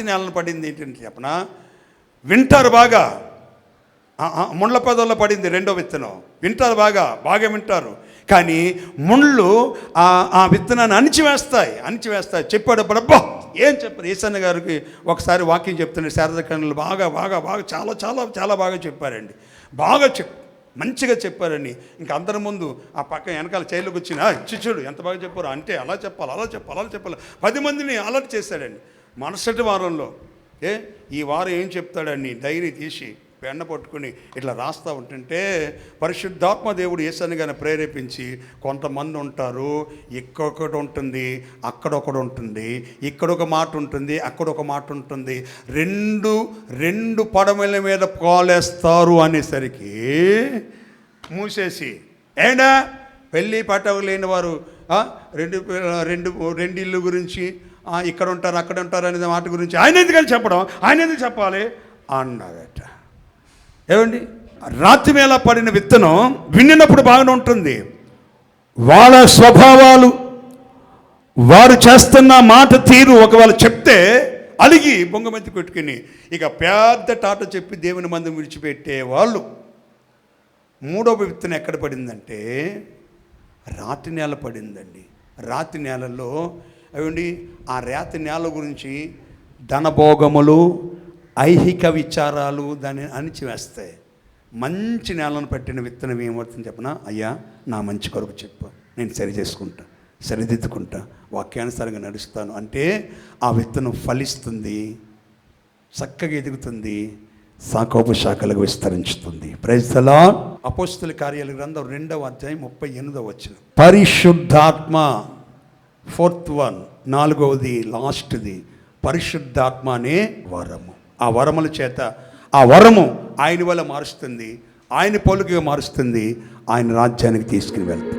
నేలను పడింది ఏంటంటే చెప్పనా, వింటారు బాగా. ముండ్ల పదవుల్లో పడింది రెండో విత్తనం. వింటారు బాగా వింటారు, కానీ ముళ్ళు ఆ విత్తనాన్ని అణిచివేస్తాయి. చెప్పాడు అబ్బా ఏం చెప్పారు. ఈసన్న గారికి ఒకసారి వాక్యం చెప్తుండే శారద కన్నులు బాగా చాలా చాలా చాలా బాగా చెప్పారండి. మంచిగా చెప్పారని ఇంకా అందరి ముందు ఆ పక్క వెనకాల చైర్లోకి వచ్చిన చూడు ఎంత బాగా చెప్పారు అంటే అలా చెప్పాలి అలా చెప్పాలి అలా చెప్పాలి 10 మందిని అలర్ట్ చేశాడండి. మరుసటి వారంలో ఈ వారం ఏం చెప్తాడని డైరీ తీసి పెన్న పట్టుకుని ఇట్లా రాస్తూ ఉంటుంటే పరిశుద్ధాత్మ దేవుడు యేసయ్యని గాని ప్రేరేపించి కొంతమంది ఉంటారు, ఇక్కడొకటి ఉంటుంది అక్కడొకటి ఉంటుంది, ఇక్కడొక మాట ఉంటుంది అక్కడొక మాట ఉంటుంది, రెండు పడమల మీద కాలేస్తారు అనేసరికి మూసేసి ఏడా పెళ్ళి పట్టవు లేని వారు రెండు ఇల్లు గురించి ఇక్కడ ఉంటారు అక్కడ ఉంటారు అనే మాట గురించి ఆయన ఎందుకు చెప్పాలి అన్నారట. ఏమండి, రాతి మీద పడిన విత్తనం విన్నప్పుడు బాగానే ఉంటుంది, వాళ్ళ స్వభావాలు వారు చేస్తున్న మాట తీరు ఒకవేళ చెప్తే అలిగి బొంగమెత్తి పెట్టుకుని ఇక పెద్ద టాట చెప్పి దేవుని మందిరం విడిచిపెట్టే వాళ్ళు. 3వ విత్తనం ఎక్కడ పడిందంటే రాతి నేల పడిందండి. రాతి నేలలో ఏమండి ఆ రాతి నేల గురించి ధనభోగములు ఐహిక విచారాలు దాన్ని అణిచివేస్తాయి. మంచి నేలను పట్టిన విత్తనం ఏమవుతుంది చెప్పనా, అయ్యా నా మంచి కొరకు చెప్పు, నేను సరి చేసుకుంటా, సరిదిద్దుకుంటా, వాక్యానుసారంగా నడుస్తాను అంటే ఆ విత్తనం ఫలిస్తుంది, చక్కగా ఎదుగుతుంది, సాకోపు శాఖలకు విస్తరించుతుంది. Praise the Lord. అపోస్తలుల కార్యాల గ్రంథం 2వ అధ్యాయం 38వ వచనం. పరిశుద్ధాత్మ 4th one 4వది లాస్ట్ది పరిశుద్ధాత్మ అనే వరము. ఆ వరముల చేత ఆ వరము ఆయన వల్ల మారుస్తుంది, ఆయన పోలికగా మారుస్తుంది, ఆయన రాజ్యానికి తీసుకుని వెళ్తుంది.